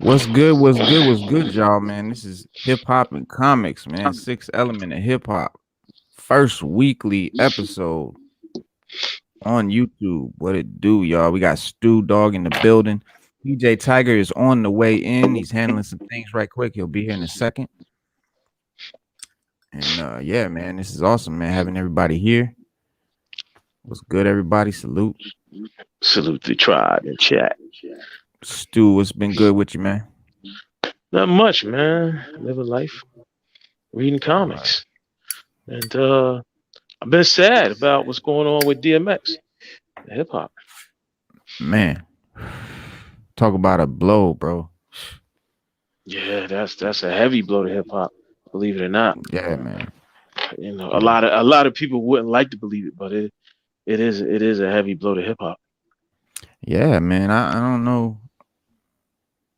What's good? What's good? What's good, y'all, man? This is hip hop and comics, man. Sixth element of hip hop. First weekly episode on YouTube. What it do, y'all? We got Stu Dog in the building. DJ Tiger is on the way in. He's handling some things right quick. He'll be here in a second. And yeah, man, this is awesome, man. Having everybody here. What's good, everybody? Salute. Salute the tribe and chat. Stu, what's been good with you, man? Not much, man. Living life, reading comics, and I've been sad about what's going on with DMX, hip hop. Man, talk about a blow, bro. Yeah, that's a heavy blow to hip hop. Believe it or not. Yeah, man. You know, a lot of people wouldn't like to believe it, but it is a heavy blow to hip hop. Yeah, man. I don't know.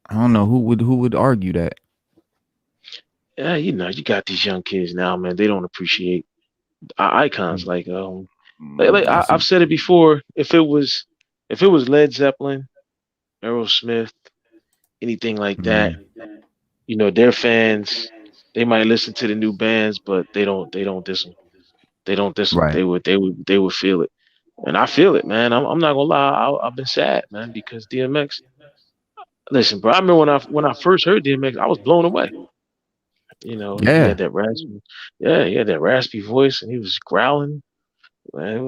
I don't know who would argue that. Yeah, you know, you got these young kids now, man. They don't appreciate icons like I've said it before. If it was Led Zeppelin, Aerosmith, anything like that, you know, their fans, they might listen to the new bands, but they don't diss them. They don't diss them. Right. They would feel it, and I feel it, man. I'm not gonna lie. I've been sad, man, because DMX. Listen, bro. I remember when I first heard DMX, I was blown away. You know, he Yeah. had that raspy, he had that raspy voice, and he was growling. Man, it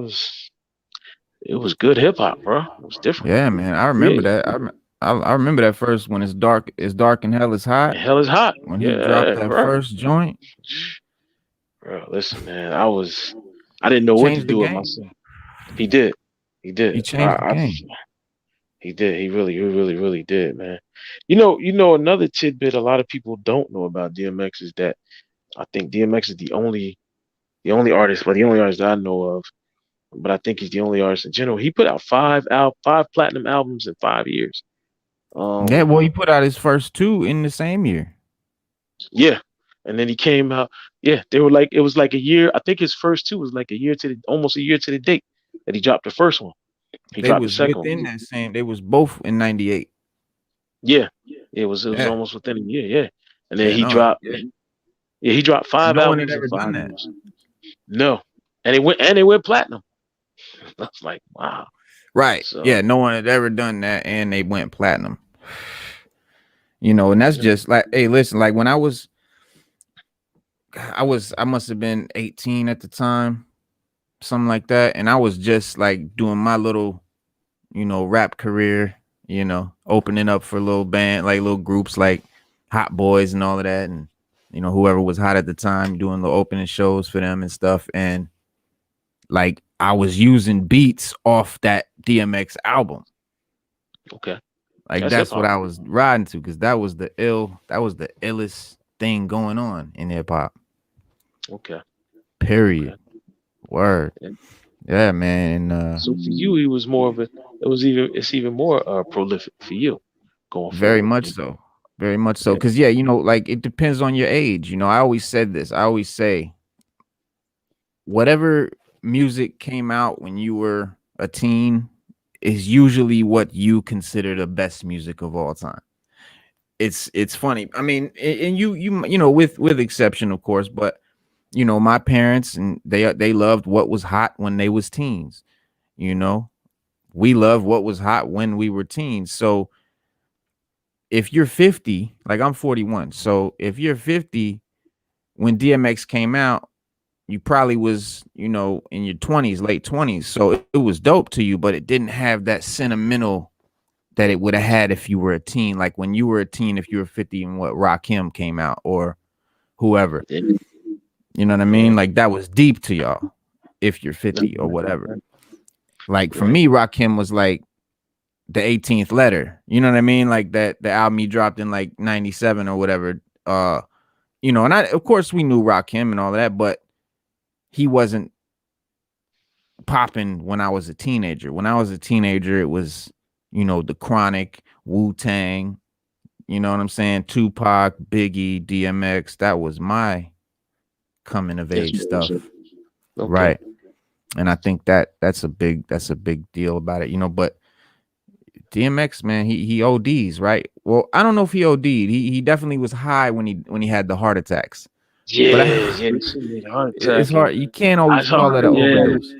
was good hip hop, bro. It was different. Yeah, man. I remember that. I remember that first when it's dark and hell is hot. Hell is hot. When he dropped that bro. first joint. Bro, listen, man. I didn't know what to do with myself. He did. He changed the game. He did. He really did, man. You know, another tidbit a lot of people don't know about DMX is that I think DMX is the only artist, the only artist that I know of, but I think he's the only artist in general. He put out five platinum albums in 5 years. Yeah, well, he put out his first two in the same year. Yeah, and then he came out. Yeah, they were like, it was like a year. I think his first two was like almost a year to the date that he dropped the first one. He dropped the second one. That same. They was both in '98. Yeah, it was almost within a year. Yeah, and then he dropped. Yeah, he dropped 5 albums in 5 years. No, and it went platinum. I was like, wow. Right. So, yeah, no one had ever done that, and they went platinum. You know, and that's just like, hey, listen, like when I must have been 18 at the time, something like that, and I was just like doing my little, you know, rap career, you know, opening up for little band, like little groups like Hot Boys and all of that, and you know, whoever was hot at the time, doing the opening shows for them and stuff, and like I was using beats off that DMX album. Okay. Like that's what I was riding to, because that was the illest thing going on in hip hop. Okay. Period. Okay. Word. Yeah, man. So for you, he was more of it's even more prolific for you going forward. Very much so. Very much so. Because yeah, you know, like it depends on your age. You know, I always said this. I always say whatever music came out when you were a teen is usually what you consider the best music of all time. It's funny. I mean, and you know, with exception, of course, but you know, my parents and they loved what was hot when they was teens. You know, we loved what was hot when we were teens. So if you're 50, like I'm 41, so if you're 50 when DMX came out, you probably was, you know, in your 20s, late 20s. So it was dope to you, but it didn't have that sentimental that it would have had if you were a teen. Like when you were a teen, if you were 50 and what Rakim came out or whoever. You know what I mean? Like that was deep to y'all if you're 50 or whatever. Like for me, Rakim was like the 18th letter. You know what I mean? Like that the album he dropped in like 97 or whatever. You know, and of course we knew Rakim and all that, but he wasn't popping when I was a teenager. When I was a teenager, it was, you know, The Chronic, Wu-Tang, you know what I'm saying? Tupac, Biggie, DMX. That was my coming of age stuff. Okay. Right. And I think that's a big deal about it, you know, but DMX, man, he ODs, right? Well, I don't know if he OD'd. He definitely was high when he had the heart attacks. But Yeah, this shit made a heart it's attack, and hard. You can't I always call saw, that an yeah. overdose.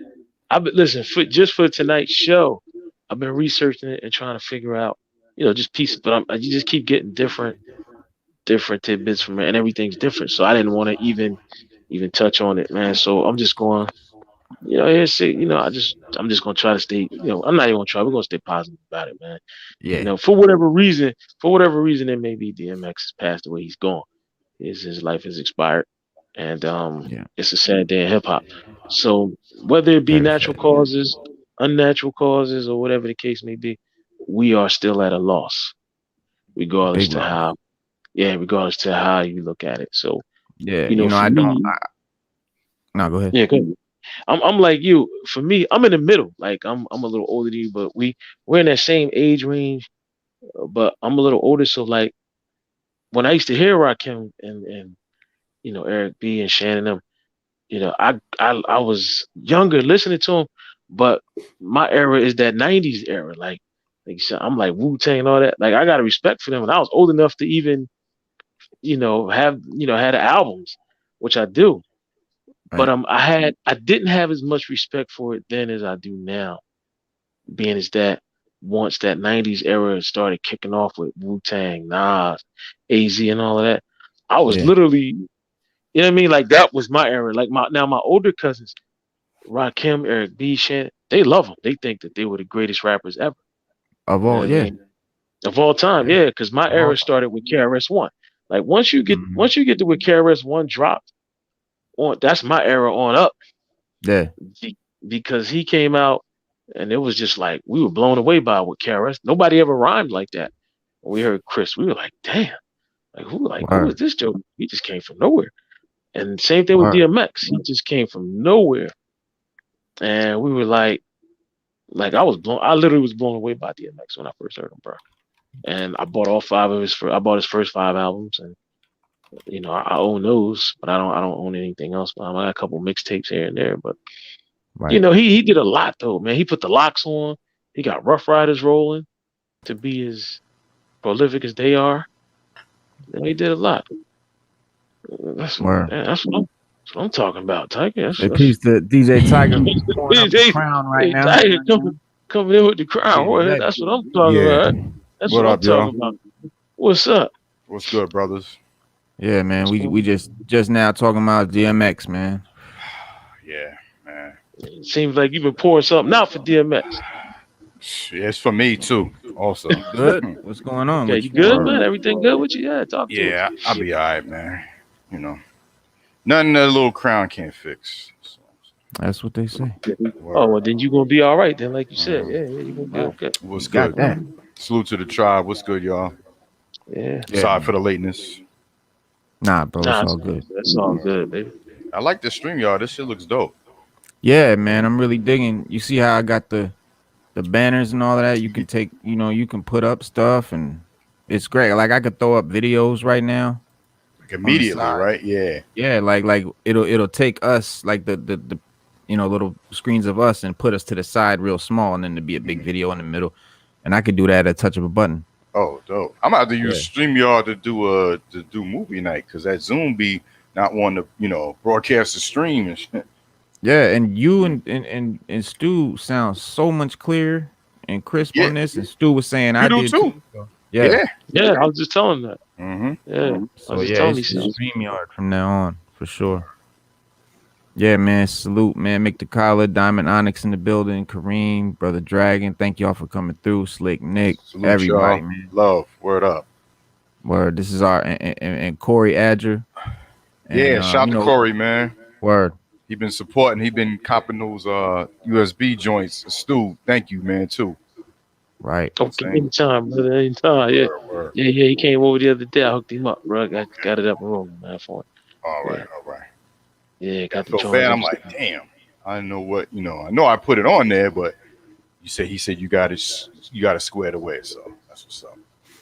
I've been listen for just for tonight's show. I've been researching it and trying to figure out, just pieces. But you just keep getting different tidbits from it, and everything's different. So I didn't want to even touch on it, man. So I'm just going, here see, I'm just gonna try to stay, I'm not even gonna try. We're gonna stay positive about it, man. Yeah, For whatever reason it may be, DMX has passed away. He's gone. His life has expired, and yeah, it's a sad day in hip hop. So whether it be very natural sad. causes, unnatural causes, or whatever the case may be, we are still at a loss, regardless Big to loss. how, yeah, regardless to how you look at it. So Yeah, for I don't. me, No, go ahead. yeah, go ahead. I'm like you. For me, I'm in the middle. Like I'm a little older than you, but we're in that same age range. But I'm a little older, so like when I used to hear Rakim and Eric B and Shannon them, I was younger listening to him, but my era is that '90s era. Like you said, I'm like Wu-Tang and all that. Like I got a respect for them, and I was old enough to even have had albums, which I do. But Right. I didn't have as much respect for it then as I do now, being as that once that '90s era started kicking off with Wu-Tang, Nas, AZ, and all of that, I was Yeah. literally, you know what I mean? Like that was my era. Like my older cousins, Rakim, Eric B, Shannon, they love them. They think that they were the greatest rappers ever. Of You know all, what I yeah, mean? Of all time, yeah, yeah. Because my of all era time. started with KRS One. Like Mhm. once you get to where KRS One dropped on, that's my era on up. Yeah, Because he came out and it was just like we were blown away by what KRS. Nobody ever rhymed like that. When we heard Chris, we were like, damn, who is word, this joke? He just came from nowhere. And same thing with word. DMX. He just came from nowhere. And we were I literally was blown away by DMX when I first heard him, bro. And I bought I bought his first 5 albums, and I own those, but I don't own anything else. I got a couple mixtapes here and there, but Right. he did a lot though, man. He put the locks on. He got Rough Riders rolling to be as prolific as they are. And he did a lot. That's Word. that's what I'm talking about, Tiger. A piece to DJ Tiger pouring up the They, crown right they now. Tiger coming in with the crown. Yeah, Boy, legend. that's what I'm talking Yeah. about. That's What what I'm up, y'all? talking about. What's up? What's good, brothers? Yeah, man. We just now talking about DMX, man. Yeah, man. It seems like you've been pouring something out for DMX. Yeah, it's for me too. Also. Good. What's going on Okay, with you you? good, man? Everything good with you? Yeah, talk to us. Yeah, I'll be all right, man. You know, nothing that little crown can't fix. So, That's what they say. Oh, well, then you're going to be all right then, like you said. Yeah, you're going to be okay. what's You got good? that. Salute to the tribe. What's good, y'all? Yeah. Yeah, Sorry man. for the lateness. Nah, bro, it's Nah, all good. that's all good, baby. I like the stream, y'all. This shit looks dope. Yeah, man. I'm really digging. You see how I got the banners and all of that? You can take, you can put up stuff and it's great. Like I could throw up videos right now Like on the immediately, side. right? Yeah. Yeah, like it'll take us like the little screens of us and put us to the side real small and then to be a big video in the middle. And I could do that at a touch of a button. Oh, dope. I'm about to use Yeah. StreamYard to do movie night because that Zoom be not wanting to broadcast the stream and shit. Yeah, and you and Stu sound so much clearer and crisp Yeah, on this. And Stu was saying you I do did too. too. Yeah. Yeah. Yeah, I was just telling that. Mm-hmm. Yeah, I So was just yeah, telling it's you. StreamYard from now on for sure. Yeah, man. Salute, man. Mick the Collar, Diamond Onyx in the building, Kareem, Brother Dragon. Thank y'all for coming through. Slick Nick, Salute everybody, y'all. man. Love. Word up. Word. This is our and Corey Adger. And, Yeah, shout to Corey, man. Word. He been supporting. He been copping those USB joints. Stu, thank you, man, too. Right. Okay, anytime, brother, anytime. Yeah, Word. yeah. He came over the other day. I hooked him up, bro. Got it up and rolling, man, for him. All right, Yeah. all right. Yeah, I got the felt joint. bad. I'm like, damn. I didn't know what I know I put it on there, but he said you got to square it away. So that's what's up.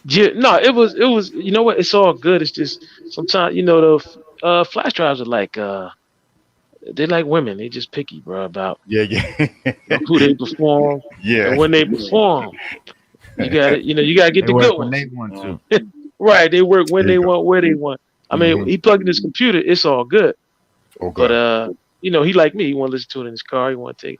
Yeah, no, it was. You know what? It's all good. It's just sometimes the flash drives are like they're like women. They just picky, bro, about Yeah. who they perform Yeah. and when they perform. You got it. You got to get They the work good when ones. they want to. Right. They work when There they you go. want, where they want. I mean, he plugged in his computer. It's all good. Okay. But he like me. He want to listen to it in his car. He want to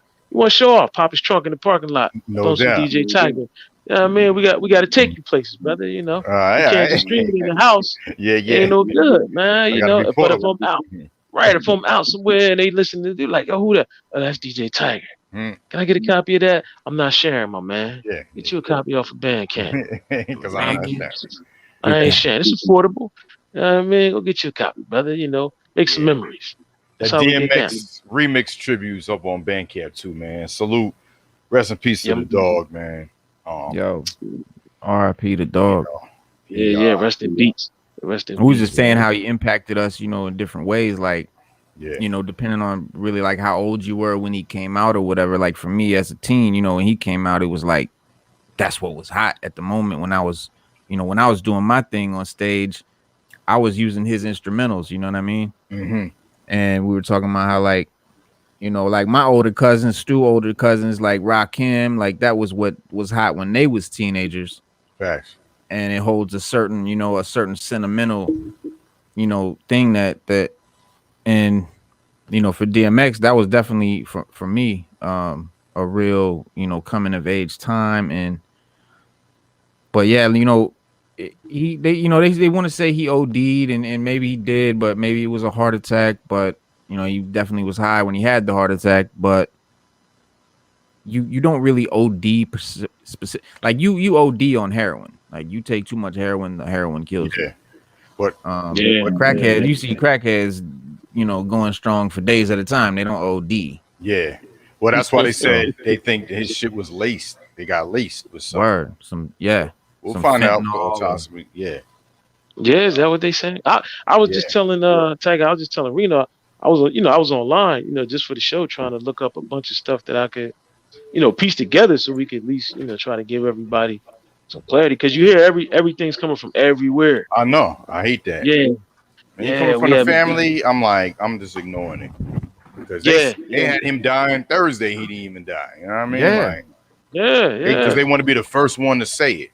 show off. Pop his trunk in the parking lot. No Throw some doubt. DJ Tiger. Yeah, man, we got to take you places, brother. You All can't just stream it in the house. Yeah, It ain't no good, man. I gotta be But if portable. I'm out, right? If I'm out somewhere and they listen to do like, oh, who that? Oh, that's DJ Tiger. Mm. Can I get a copy of that? I'm not sharing, my man. Yeah. Get you a copy off of Bandcamp. Because I'm not sharing. I ain't sharing. It's affordable. You know what I mean? Go get you a copy, brother. Make some memories. The That's how we get down. DMX remix tributes up on Bandcamp too, man. Salute. Rest in peace to the dog, man. Yo, R.I.P. the dog. Yeah. Rest in peace. Rest in peace. We was just saying how he impacted us, in different ways. Like, Yeah. Depending on really like how old you were when he came out or whatever. Like for me as a teen, when he came out, it was like that's what was hot at the moment. When I was, when I was doing my thing on stage, I was using his instrumentals. You know what I mean? Mm-hmm. And we were talking about how like, like my older cousins, older cousins, like Rakim, like that was what was hot when they was teenagers. Facts. And it holds a certain, a certain sentimental, thing that, and, for DMX, that was definitely for me, a real, coming of age time. But yeah, they want to say he OD'd and maybe he did, but maybe it was a heart attack, but he definitely was high when he had the heart attack, but you don't really OD specific, like you OD on heroin. Like you take too much heroin, the heroin kills you. But But crackheads, you see crackheads, going strong for days at a time. They don't OD. Yeah. Well, that's why they said they think his shit was laced. They got laced with something. We'll find out. Possibly. Yeah. Yeah, is that what they saying? I was just telling Tiger, I was just telling Reno, I was online, just for the show, trying to look up a bunch of stuff that I could, piece together so we could at least, try to give everybody some clarity. Because you hear everything's coming from everywhere. I know. I hate that. Yeah. When you coming from the family, I'm just ignoring it. Because they had him dying Thursday, he didn't even die. You know what I mean? Because they want to be the first one to say it.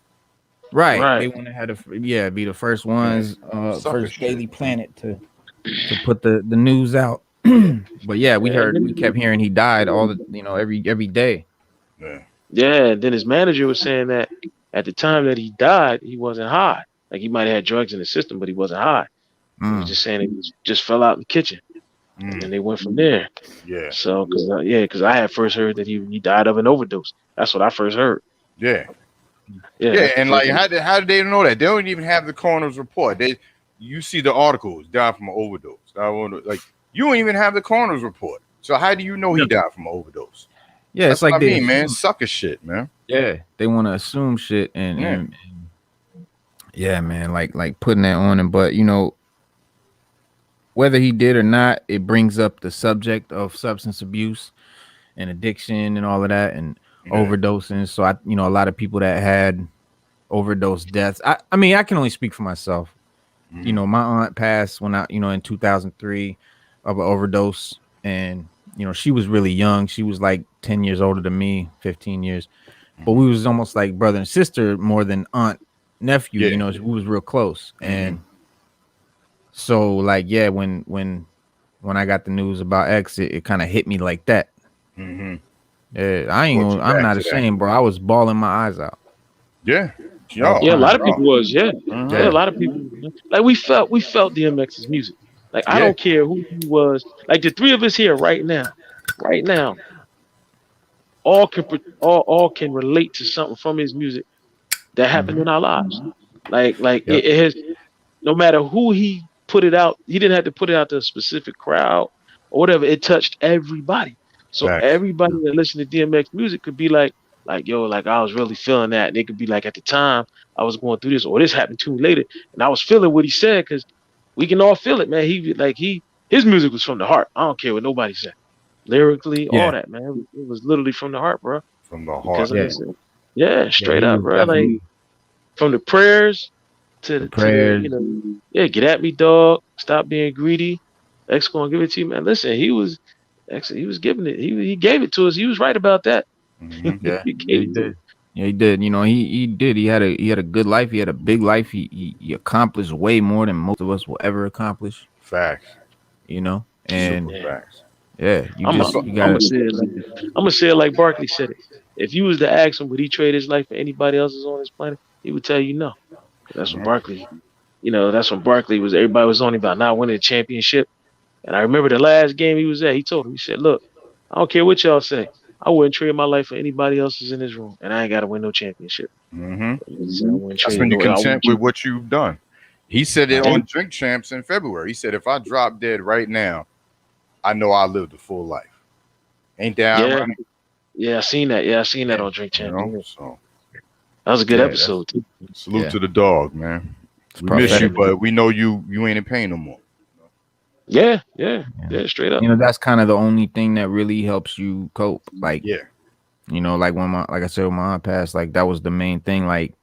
Right. They want to have be the first ones, first Daily Planet to put the news out. But we kept hearing he died every day. Yeah, and then his manager was saying that at the time that he died, he wasn't high. Like he might have had drugs in the system, but he wasn't high. He was just saying he just fell out in the kitchen. And then they went from there. Yeah. So, because I had first heard that he died of an overdose. That's what I first heard. Yeah. And like, how did they know that? They don't even have the coroner's report. You see the articles, died from an overdose. Like, you don't even have the coroner's report. So how do you know he died from an overdose? Yeah, that's it's like man, sucker shit, man. Yeah, they want to assume shit and man, like putting that on him. But whether he did or not, it brings up the subject of substance abuse and addiction and all of that and overdosing. So a lot of people that had overdose deaths. I mean, I can only speak for myself. My aunt passed when in 2003 of an overdose, and she was really young. She was like 10 years older than me, 15 years, but we was almost like brother and sister more than aunt nephew. We was real close, and so like when I got the news about X, it kind of hit me like that. Yeah, I'm not ashamed, bro. I was bawling my eyes out. Yeah. A lot of people was, a lot of people. Like we felt DMX's music. Like I don't care who he was. Like the three of us here right now, all can relate to something from his music that happened in our lives. Like it has, no matter who he put it out, he didn't have to put it out to a specific crowd or whatever. It touched everybody. So everybody that listened to DMX music could be like, yo, like I was really feeling that. And it could be like, at the time I was going through this, or this happened to me later, and I was feeling what he said, because we can all feel it, man. His music was from the heart. I don't care what nobody said. Lyrically, all that, man. It was literally from the heart, bro. From the heart. Straight up, bro. Like from the prayers to the prayers. Get at me, dog. Stop being greedy. X gonna give it to you, man. Listen, he was giving it. He gave it to us. He was right about that. He did. Yeah, he did. You know, he did. He had a good life. He had a big life. He accomplished way more than most of us will ever accomplish. Facts. You know, and Super facts. yeah, you I'm just you gonna got say it like I'm gonna say it like Barkley said it. If you was to ask him would he trade his life for anybody else's on this planet, he would tell you no. That's what Barkley. That's when Barkley was. Everybody was on him about not winning a championship. And I remember the last game he was at. He told him, he said, "Look, I don't care what y'all say. I wouldn't trade my life for anybody else's in this room, and I ain't got to win no championship." He said, I wouldn't That's trade when you're no. content with what you've done. He said it Right. on Drink Champs in February. He said, if I drop dead right now, I know I lived a full life. Ain't that Yeah, ironic? yeah, I seen that. Yeah, I seen that on Drink Champ. So That was a good Yeah, episode too. salute to the dog, man. We miss you, prophetic. but we know you ain't in pain no more. Yeah, straight up. You know, that's kind of the only thing that really helps you cope. Like, Yeah. you know, like like I said, when my aunt passed, like that was the main thing. Like,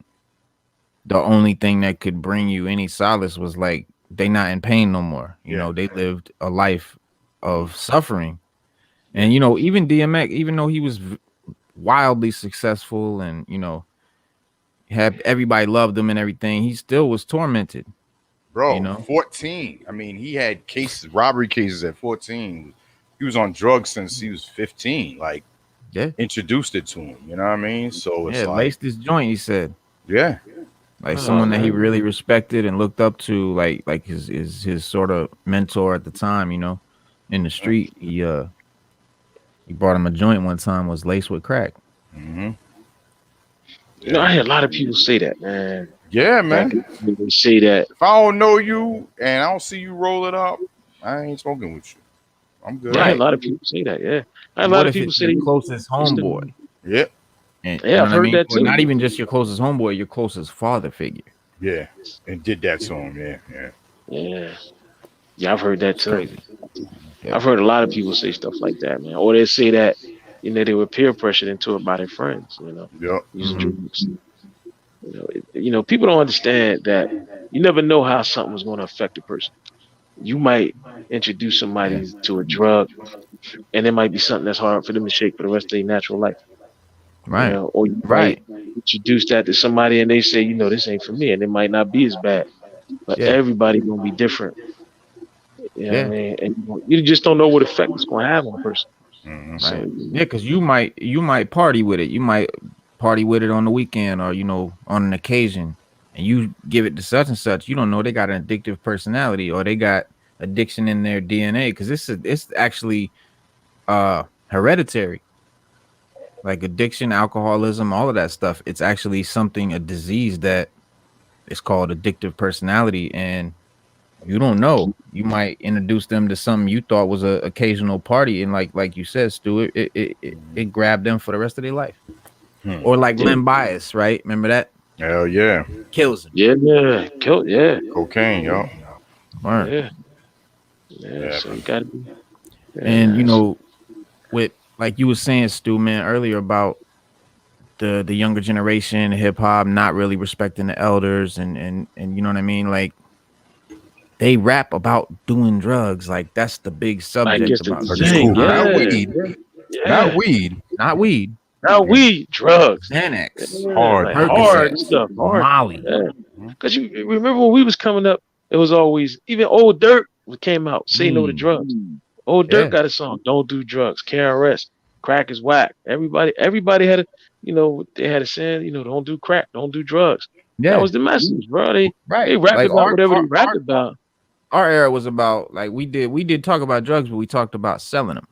the only thing that could bring you any solace was like they not in pain no more. You know, they lived a life of suffering, and you know, even DMX, even though he was wildly successful, and you know, had everybody loved him and everything, he still was tormented. Bro, You know? 14. I mean, he had robbery cases at 14. He was on drugs since he was 15. Like, introduced it to him. You know what I mean? So it's like, laced his joint. He said, yeah, like someone that he really respected and looked up to, like his sort of mentor at the time. You know, in the street, he brought him a joint one time, was laced with crack. You know, I had a lot of people say that, man. Yeah, man. They say that. If I don't know you and I don't see you roll it up, I ain't smoking with you. I'm good. Yeah, I had a lot of people say that. Yeah, I had a lot of people say your closest homeboy. Yeah. And, yeah, I've heard that too. Not even just your closest homeboy, your closest father figure. Yeah, and did that to him. Yeah, I've heard that too. I've heard a lot of people say stuff like that, man. Or they say that, you know, they were peer pressured into it by their friends, you know. Using drugs. You know, people don't understand that you never know how something was going to affect a person. You might introduce somebody to a drug, and it might be something that's hard for them to shake for the rest of their natural life. Right. You know, or you might introduce that to somebody and they say, you know, this ain't for me, and it might not be as bad. But everybody gonna be different. You know what I mean? And you just don't know what effect it's gonna have on a person. So, because you might party with it. You might party with it on the weekend or, you know, on an occasion, and you give it to such and such. You don't know they got an addictive personality or they got addiction in their DNA, because it's actually hereditary. Like addiction, alcoholism, all of that stuff. It's actually a disease that is called addictive personality. And you don't know. You might introduce them to something you thought was an occasional party. And like you said, Stu, it grabbed them for the rest of their life. Or like Len Bias, right? Remember that? Hell yeah. Kills him. Yeah. Cocaine, yo. Yeah. So you gotta be. And you know, with like you were saying, Stu, man, earlier about the younger generation, hip hop not really respecting the elders, and you know what I mean? Like they rap about doing drugs, like that's the big subject about not weed, drugs, Xanax, hard stuff, Molly. Because you remember when we was coming up, it was always even Old Dirt came out, say no to drugs. Old Dirt got a song, "Don't Do Drugs," KRS, crack is whack. Everybody had they had a saying, you know, don't do crack, don't do drugs. That was the message, bro. They rapped like about whatever they rapped about. Our era was about, like, we did talk about drugs, but we talked about selling them.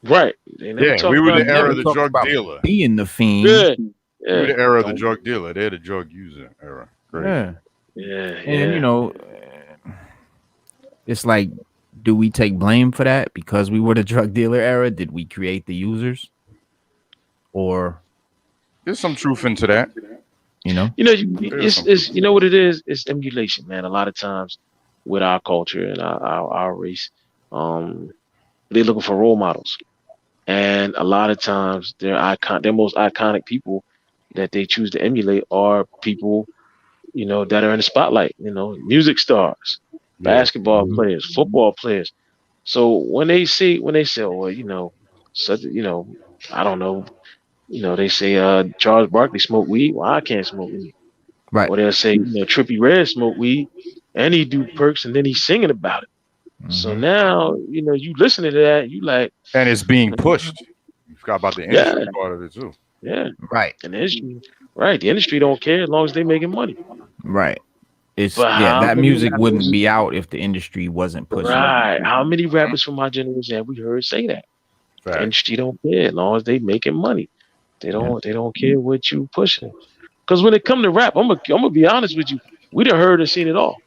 Right. We were the era of the drug dealer. Being the fiend. We were the era of the drug dealer. They're the drug user era. Great. And you know, it's like, do we take blame for that because we were the drug dealer era? Did we create the users? Or there's some truth into that. You know, it's you know what it is? It's emulation, man. A lot of times with our culture and our race, they're looking for role models, and a lot of times their most iconic people that they choose to emulate are people, you know, that are in the spotlight. You know, music stars, basketball players, football players. So when they say, oh, well, you know, such, you know, I don't know, they say Charles Barkley smoked weed. Well, I can't smoke weed. Right. Or they'll say, Trippie Redd smoked weed and he do perks and then he's singing about it. So now, you listen to that, you like, and it's being pushed. You forgot about the industry part of it too. Yeah. Right. And the industry don't care as long as they making money. Right. That music wouldn't be out if the industry wasn't pushing. Right. How many rappers from my generation have we heard say that? Right. The industry don't care as long as they making money. They don't care what you pushing. Because when it come to rap, I'm gonna be honest with you, we done heard and seen it all.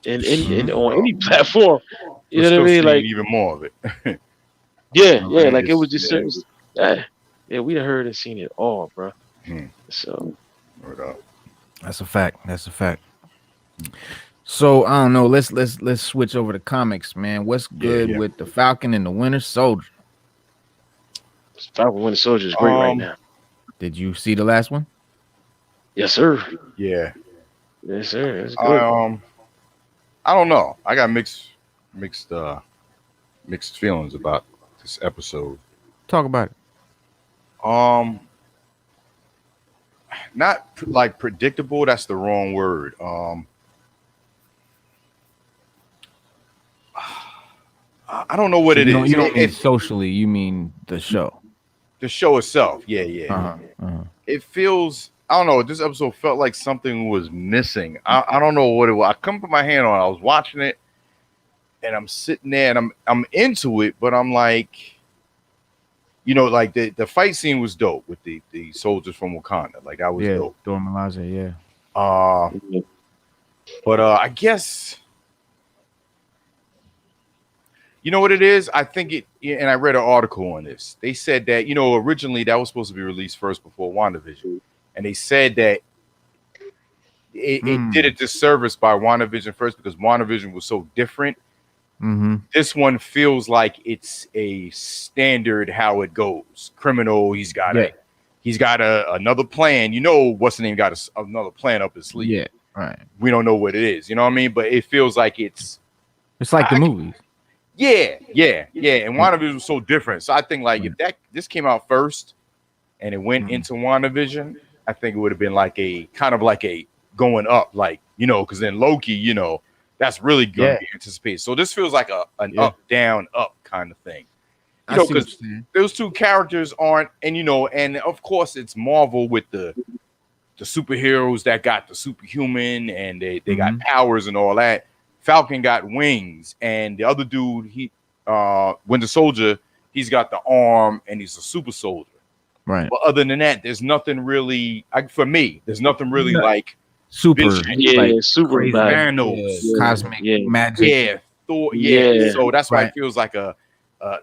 And on any platform. You know what I mean? Like even more of it. Like it was just we done heard and seen it all, bro. So that's a fact. So I don't know. Let's switch over to comics, man. What's good with the Falcon and the Winter Soldier? Falcon Winter Soldier is great right now. Did you see the last one? Yes, sir. Yeah. Yes, sir. It's good. I don't know. I got mixed feelings about this episode. Talk about it. Not like predictable. That's the wrong word. I don't know what it is. You don't mean socially. You mean the show. The show itself. Yeah. It feels. I don't know. This episode felt like something was missing. I don't know what it was. I couldn't put my hand on it. I was watching it, and I'm sitting there, and I'm into it, but I'm like, like the fight scene was dope with the soldiers from Wakanda. Like that was dope. Dora Milaje, yeah. But I guess. You know what it is? I think and I read an article on this. They said that, originally that was supposed to be released first before WandaVision. And they said that it did a disservice by WandaVision first because WandaVision was so different. This one feels like it's a standard how it goes. Criminal, he's got another plan. What's the name? Got another plan up his sleeve. Yeah, right. We don't know what it is. You know what I mean? But it feels like it's like the movies. Yeah. And WandaVision was so different. So I think like if this came out first and it went into WandaVision, I think it would have been like a kind of like a going up, like, because then Loki, that's really going to be anticipated. So this feels like an up, down, up kind of thing. Because those two characters aren't, and and of course it's Marvel with the superheroes that got the superhuman and they got powers and all that. Falcon got wings, and the other dude, Winter Soldier, he's got the arm and he's a super soldier. Right. But other than that, there's nothing really for me. There's nothing really like super, super Thanos, cosmic magic. Thor. Yeah. So that's why it feels like a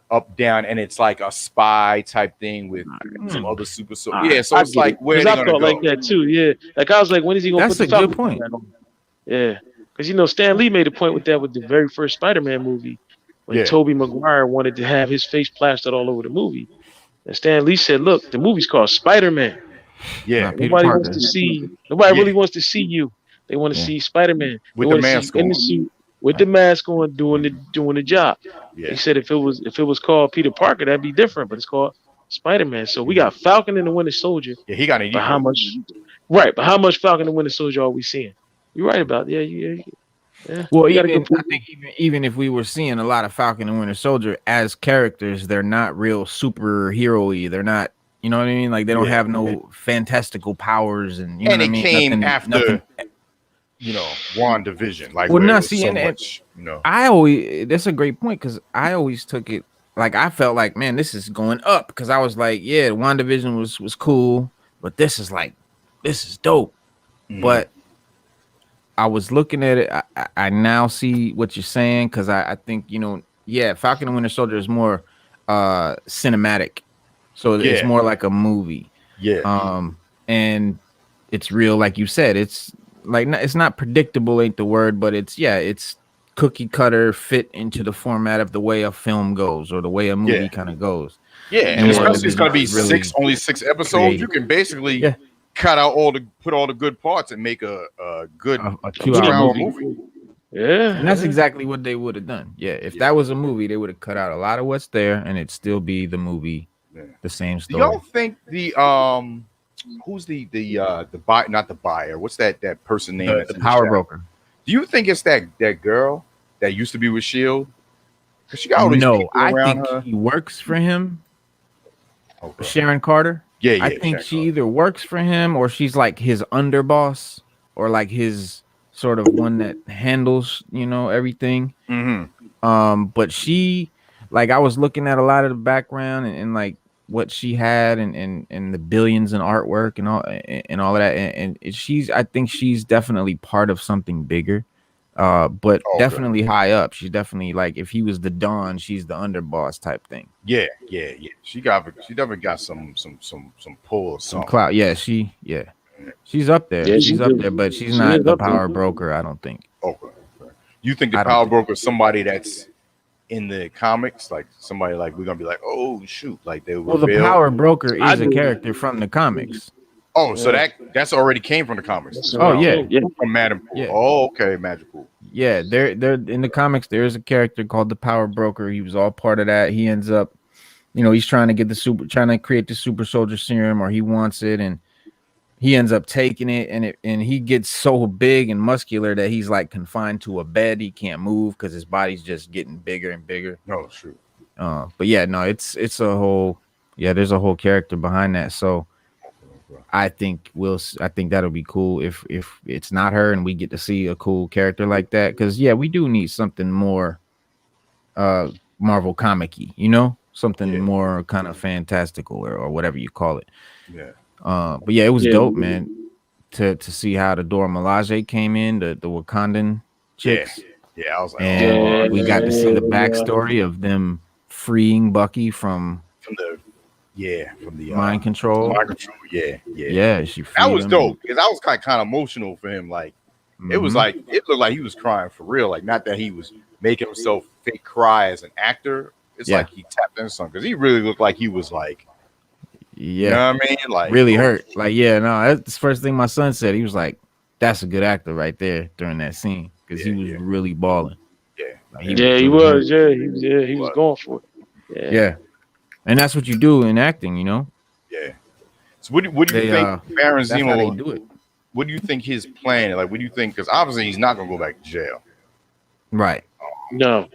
up down, and it's like a spy type thing with some other super. So it's like where they gonna go? Like that too. Yeah. Like I was like, when is he gonna put the That's a good point. Yeah. Because Stan Lee made a point with that with the very first Spider-Man movie when Tobey Maguire wanted to have his face plastered all over the movie. And Stan Lee said, look, the movie's called Spider-Man. Yeah. Nobody really wants to see you. They want to see Spider-Man. With the mask on. In the suit, with the mask on, doing the job. Yeah. He said if it was called Peter Parker, that'd be different, but it's called Spider-Man. So we got Falcon and the Winter Soldier. Yeah, he got a how much Falcon and the Winter Soldier are we seeing? You're right about yeah. Well, I think even if we were seeing a lot of Falcon and Winter Soldier as characters, they're not real superhero-y. They're not, you know what I mean? Like they don't have no fantastical powers, and you know what I mean. Came after, WandaVision. Like, well, not seeing it. That's a great point because I always took it like I felt like, man, this is going up because I was like, yeah, WandaVision was cool, but this is dope, but. I was looking at it. I now see what you're saying because I think Falcon and Winter Soldier is more cinematic, so it's more like a movie. Yeah. And it's real, like you said. It's like it's not predictable, ain't the word, but it's cookie cutter, fit into the format of the way a film goes or the way a movie kind of goes. Yeah, and especially it's going to be only six episodes. Creative. You can basically. Cut out put all the good parts and make a good 2-hour movie. Yeah, and that's exactly what they would have done. Yeah, if that was a movie, they would have cut out a lot of what's there, and it'd still be the movie the same Do story. y'all think the who's the buyer, not the buyer? What's that person name? That's The in power chat? broker. Do you think it's that girl that used to be with Shield? Because she got all these No, people I around think her. he works for him. Okay. Sharon Carter. Yeah. I think Sharon she Carter. either works for him or she's like his underboss or like his sort of one that handles, everything. But she, like, I was looking at a lot of the background and like what she had and the billions in artwork and all of that, and I think she's definitely part of something bigger. But definitely high up. She's definitely like, if he was the Don, she's the underboss type thing. Yeah. She definitely got some pull or some clout. Yeah, she's up there. Yeah, she's up there, but she's not the power broker, I don't think. Okay. You think the power broker is somebody that's in the comics, like somebody like we're gonna be like, oh shoot, like they well, the power broker is a character from the comics. Oh, so that's already came from the comics. Oh yeah, from Madam. Yeah. Oh, okay, Magical. Yeah, they're in the comics. There's a character called the Power Broker. He was all part of that. He ends up, he's trying to create the super soldier serum, or he wants it, and he ends up taking it, and he gets so big and muscular that he's like confined to a bed. He can't move because his body's just getting bigger and bigger. No, true. But yeah, no, it's a whole there's a whole character behind that. So I think that'll be cool if it's not her and we get to see a cool character like that, because we do need something more Marvel comic-y, something more kind of fantastical or whatever you call it. But it was dope, man, to see how the Dora Milaje came in, the Wakandan chicks. I was like, and we got to see the backstory of them freeing Bucky from the mind control. Yeah, she that was dope, because I was kind of emotional for him. Like it was like, it looked like he was crying for real. Like, not that he was making himself fake cry as an actor. It's like he tapped into something, because he really looked like he was like, you know what I mean? Like really hurt. Like, that's the first thing my son said. He was like, that's a good actor right there during that scene, because he was really balling. He was going for it. Yeah. And that's what you do in acting, Yeah. So what do you think Baron Zemo do it? What do you think his plan? Like, what do you think? Because obviously he's not gonna go back to jail. Right. No.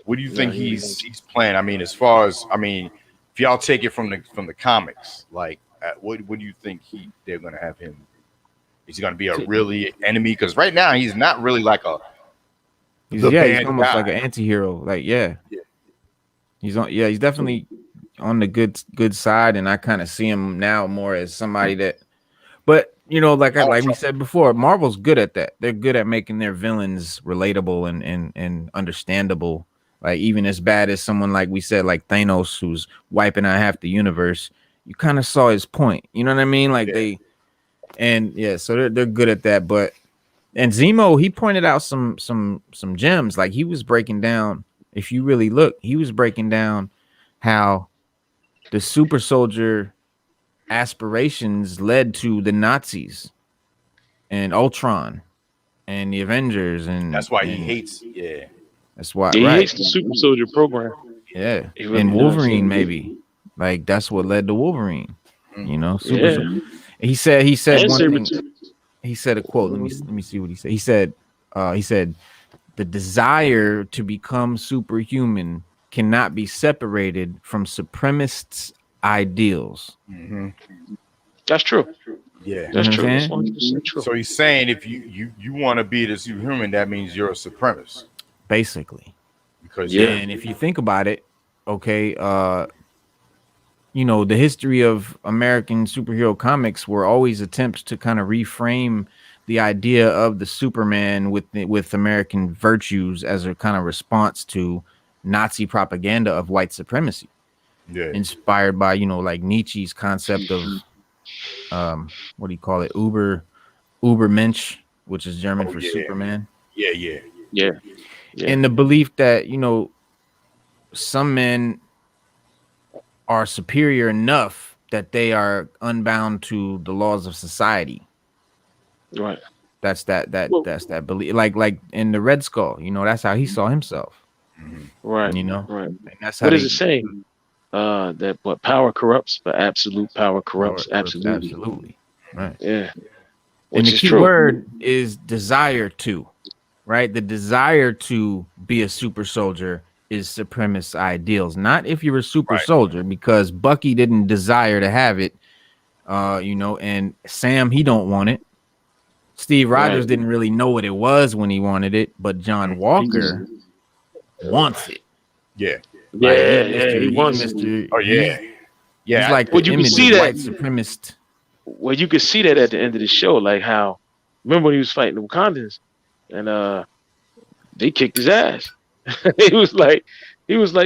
What do you think he's planning? I mean, as far as if y'all take it from the comics, like what do you think they're gonna have him? Is he gonna be a really enemy? Because right now he's not really like he's almost like an anti-hero. Like he's definitely on the good side, and I kind of see him now more as somebody that, but like we said before, Marvel's good at that. They're good at making their villains relatable and understandable. Like, even as bad as someone like we said, like Thanos, who's wiping out half the universe, you kind of saw his point. You know what I mean? Like so they're good at that. But and Zemo, he pointed out some gems. Like, he was breaking down. If you really look, he was breaking down how the super soldier aspirations led to the Nazis and Ultron and the Avengers, and that's why he hates. Yeah, that's why he hates the super soldier program. Yeah, really, and Wolverine maybe, like, that's what led to Wolverine. He said one thing. He said a quote. Let me see what he said. He said the desire to become superhuman cannot be separated from supremacists' ideals. That's true. Yeah, that's true. That's 100% true. So he's saying if you want to be the superhuman, that means you're a supremacist, basically. Because and if you think about it, okay, the history of American superhero comics were always attempts to kind of reframe the idea of the Superman with American virtues as a kind of response to Nazi propaganda of white supremacy. Yeah. Inspired by, like Nietzsche's concept of what do you call it? Ubermensch, which is German for Superman. Yeah. And the belief that, some men are superior enough that they are unbound to the laws of society. Right. That's that belief. Like in the Red Skull, that's how he saw himself. Right. And right. And that's how what does it say? that what power corrupts, but absolute power corrupts absolutely. Absolutely. Right. Yeah. And the key word is desire to, right? The desire to be a super soldier is supremacist ideals. Not if you're a super soldier, because Bucky didn't desire to have it, and Sam, he don't want it. Steve Rogers didn't really know what it was when he wanted it, but John Walker wants it. Yeah. He wants it. Oh yeah. Yeah. He's like you can see that white supremacist. Well, you could see that at the end of the show, like how, remember when he was fighting the Wakandans, and they kicked his ass. he was like,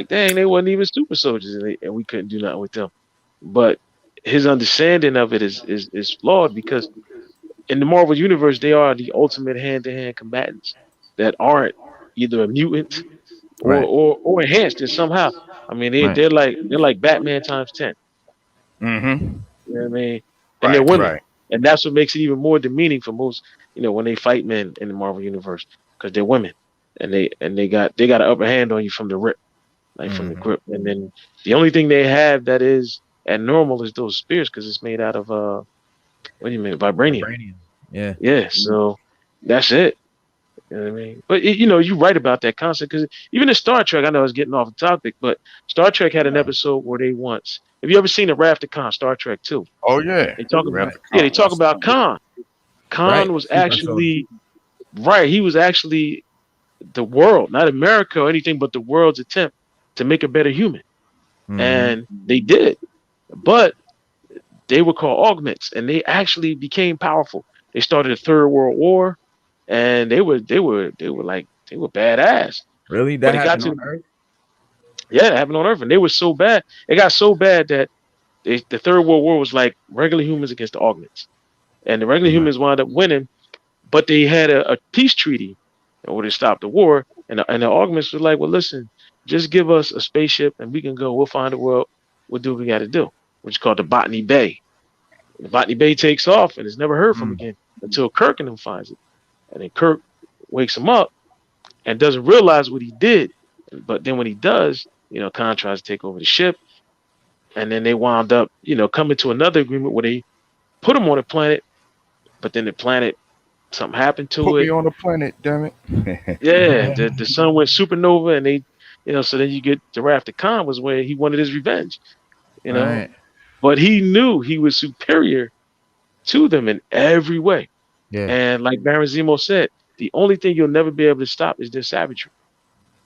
dang, they wasn't even super soldiers, and we couldn't do nothing with them. But his understanding of it is flawed, because in the Marvel universe, they are the ultimate hand-to-hand combatants that aren't either a mutant or enhanced in somehow. I mean, they're like Batman times 10. Mm-hmm. You know what I mean? And they're women, and that's what makes it even more demeaning for most. When they fight men in the Marvel universe, because they're women, and they got an upper hand on you from the rip, from the grip. And then the only thing they have that is abnormal is those spears, because it's made out of what do you mean, vibranium? Yeah. So that's it. You know what I mean? But you're right about that concept, because even in Star Trek, I know I was getting off the topic, but Star Trek had an episode where they once. Have you ever seen the Wrath of Khan, Star Trek 2? Oh yeah. They talk about Khan. Khan was actually he was actually the world, not America or anything, but the world's attempt to make a better human. And they did. But they were called augments, and they actually became powerful. They started a Third World War, and they were badass. Really? That happened on Earth? Yeah, it happened on Earth, and they were so bad. It got so bad that the Third World War was like regular humans against the augments, and the regular humans wound up winning. But they had a peace treaty in order to stop the war, and the augments were like, "Well, listen, just give us a spaceship, and we can go. We'll find the world. We'll do what we got to do," which is called the Botany Bay. The Botany Bay takes off, and it's never heard from again until Kirk and them finds it, and then Kirk wakes him up and doesn't realize what he did. But then when he does, Khan tries to take over the ship, and then they wound up, coming to another agreement where they put him on a planet, but then the planet, something happened to it. Put me on the planet, damn it. Yeah, the sun went supernova, and they, so then you get the Wrath of Khan was where he wanted his revenge, but he knew he was superior to them in every way. Yeah. And like Baron Zemo said, the only thing you'll never be able to stop is their savagery.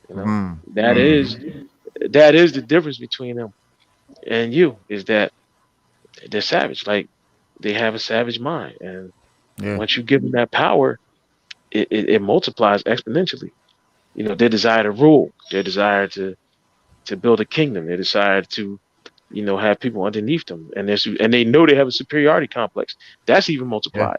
That is the difference between them and you, is that they're savage. Like, they have a savage mind, and once you give them that power, it multiplies exponentially. Their desire to rule, their desire to build a kingdom, their desire to have people underneath them, and they know they have a superiority complex. That's even multiplied.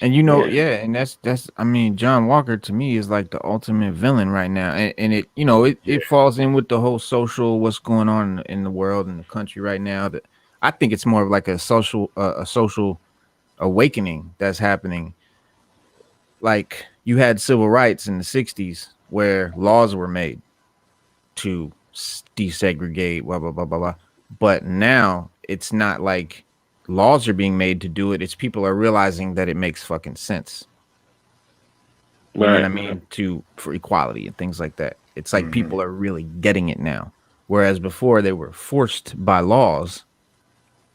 And and that's I mean, John Walker to me is like the ultimate villain right now, and it falls in with the whole social, what's going on in the world and the country right now. That I think it's more of like a social awakening that's happening. Like, you had civil rights in the 60s where laws were made to desegregate, blah blah blah blah blah, but now it's not like laws are being made to do it. It's people are realizing that it makes fucking sense. You know what I mean? For equality and things like that. It's like people are really getting it now. Whereas before they were forced by laws.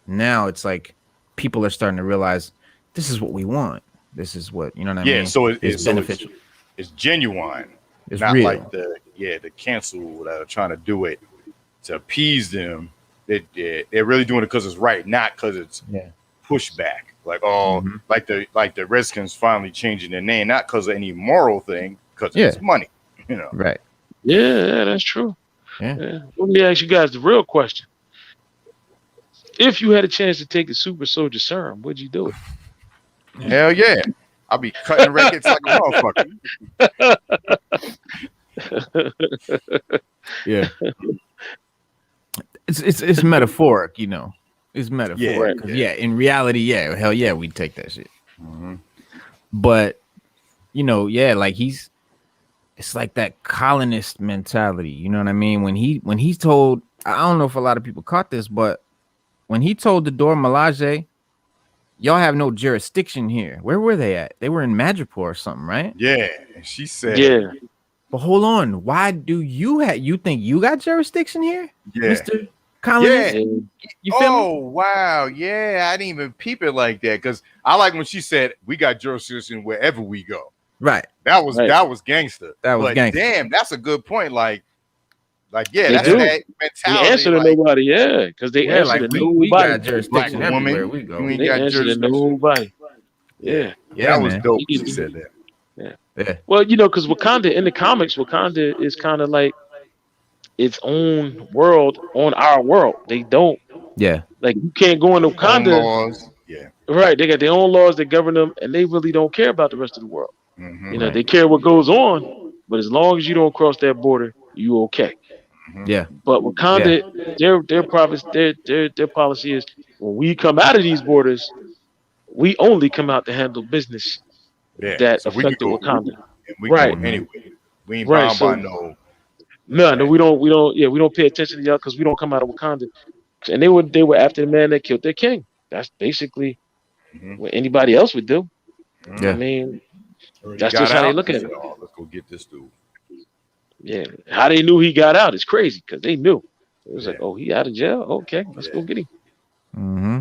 Now it's like people are starting to realize this is what we want. This is what, you know what I mean? Yeah, so it's beneficial. It's genuine. It's not real. Like the cancel that are trying to do it to appease them. They're really doing it because it's right, not because it's pushback. Like, like the Redskins finally changing their name, not because of any moral thing, because it's money. Right. Yeah, that's true. Yeah. Let me ask you guys the real question. If you had a chance to take the super soldier serum, would you do it? Hell yeah. I'll be cutting records like a motherfucker. Yeah. It's metaphoric, It's metaphoric. Yeah. In reality, hell yeah, we'd take that shit. But like it's like that colonist mentality. You know what I mean? When he told, I don't know if a lot of people caught this, but when he told the Dora Milaje, y'all have no jurisdiction here. Where were they at? They were in Madripoor or something, right? Yeah. And she said, Yeah. But hold on. Why do you think you got jurisdiction here? Yeah. Mr. Colonist? Yeah. You feel me? Wow. Yeah. I didn't even peep it like that. Because I like when she said, we got jurisdiction wherever we go. Right. That was gangster. That was gangster. Damn, that's a good point. Like yeah, They that's do. that mentality. They answer to nobody, yeah, because they answer to nobody. We got jurisdiction Black woman, everywhere we go. you ain't They got answer to jurisdiction. nobody. Yeah. That was man. dope. She said that. Yeah. Well, you know, because Wakanda in the comics, Wakanda is kind of like its own world on our world. They don't. Yeah. Like you can't go into Wakanda. Laws. Yeah. Right. They got their own laws that govern them, and they really don't care about the rest of the world. Mm-hmm. You know, they care what goes on, but as long as you don't cross that border, you okay. Mm-hmm. Yeah. But Wakanda, their province, their policy is when we come out of these borders, we only come out to handle business that affect Wakanda. We go anyway. We ain't bound by no. No, we don't. Yeah, we don't pay attention to y'all because we don't come out of Wakanda. And they were after the man that killed their king. That's basically what anybody else would do. Yeah. I mean, that's just how they look at it. Oh, let's go get this dude. Yeah, how they knew he got out is crazy because they knew. It was like, oh, he out of jail. Okay, let's go get him. Mm-hmm.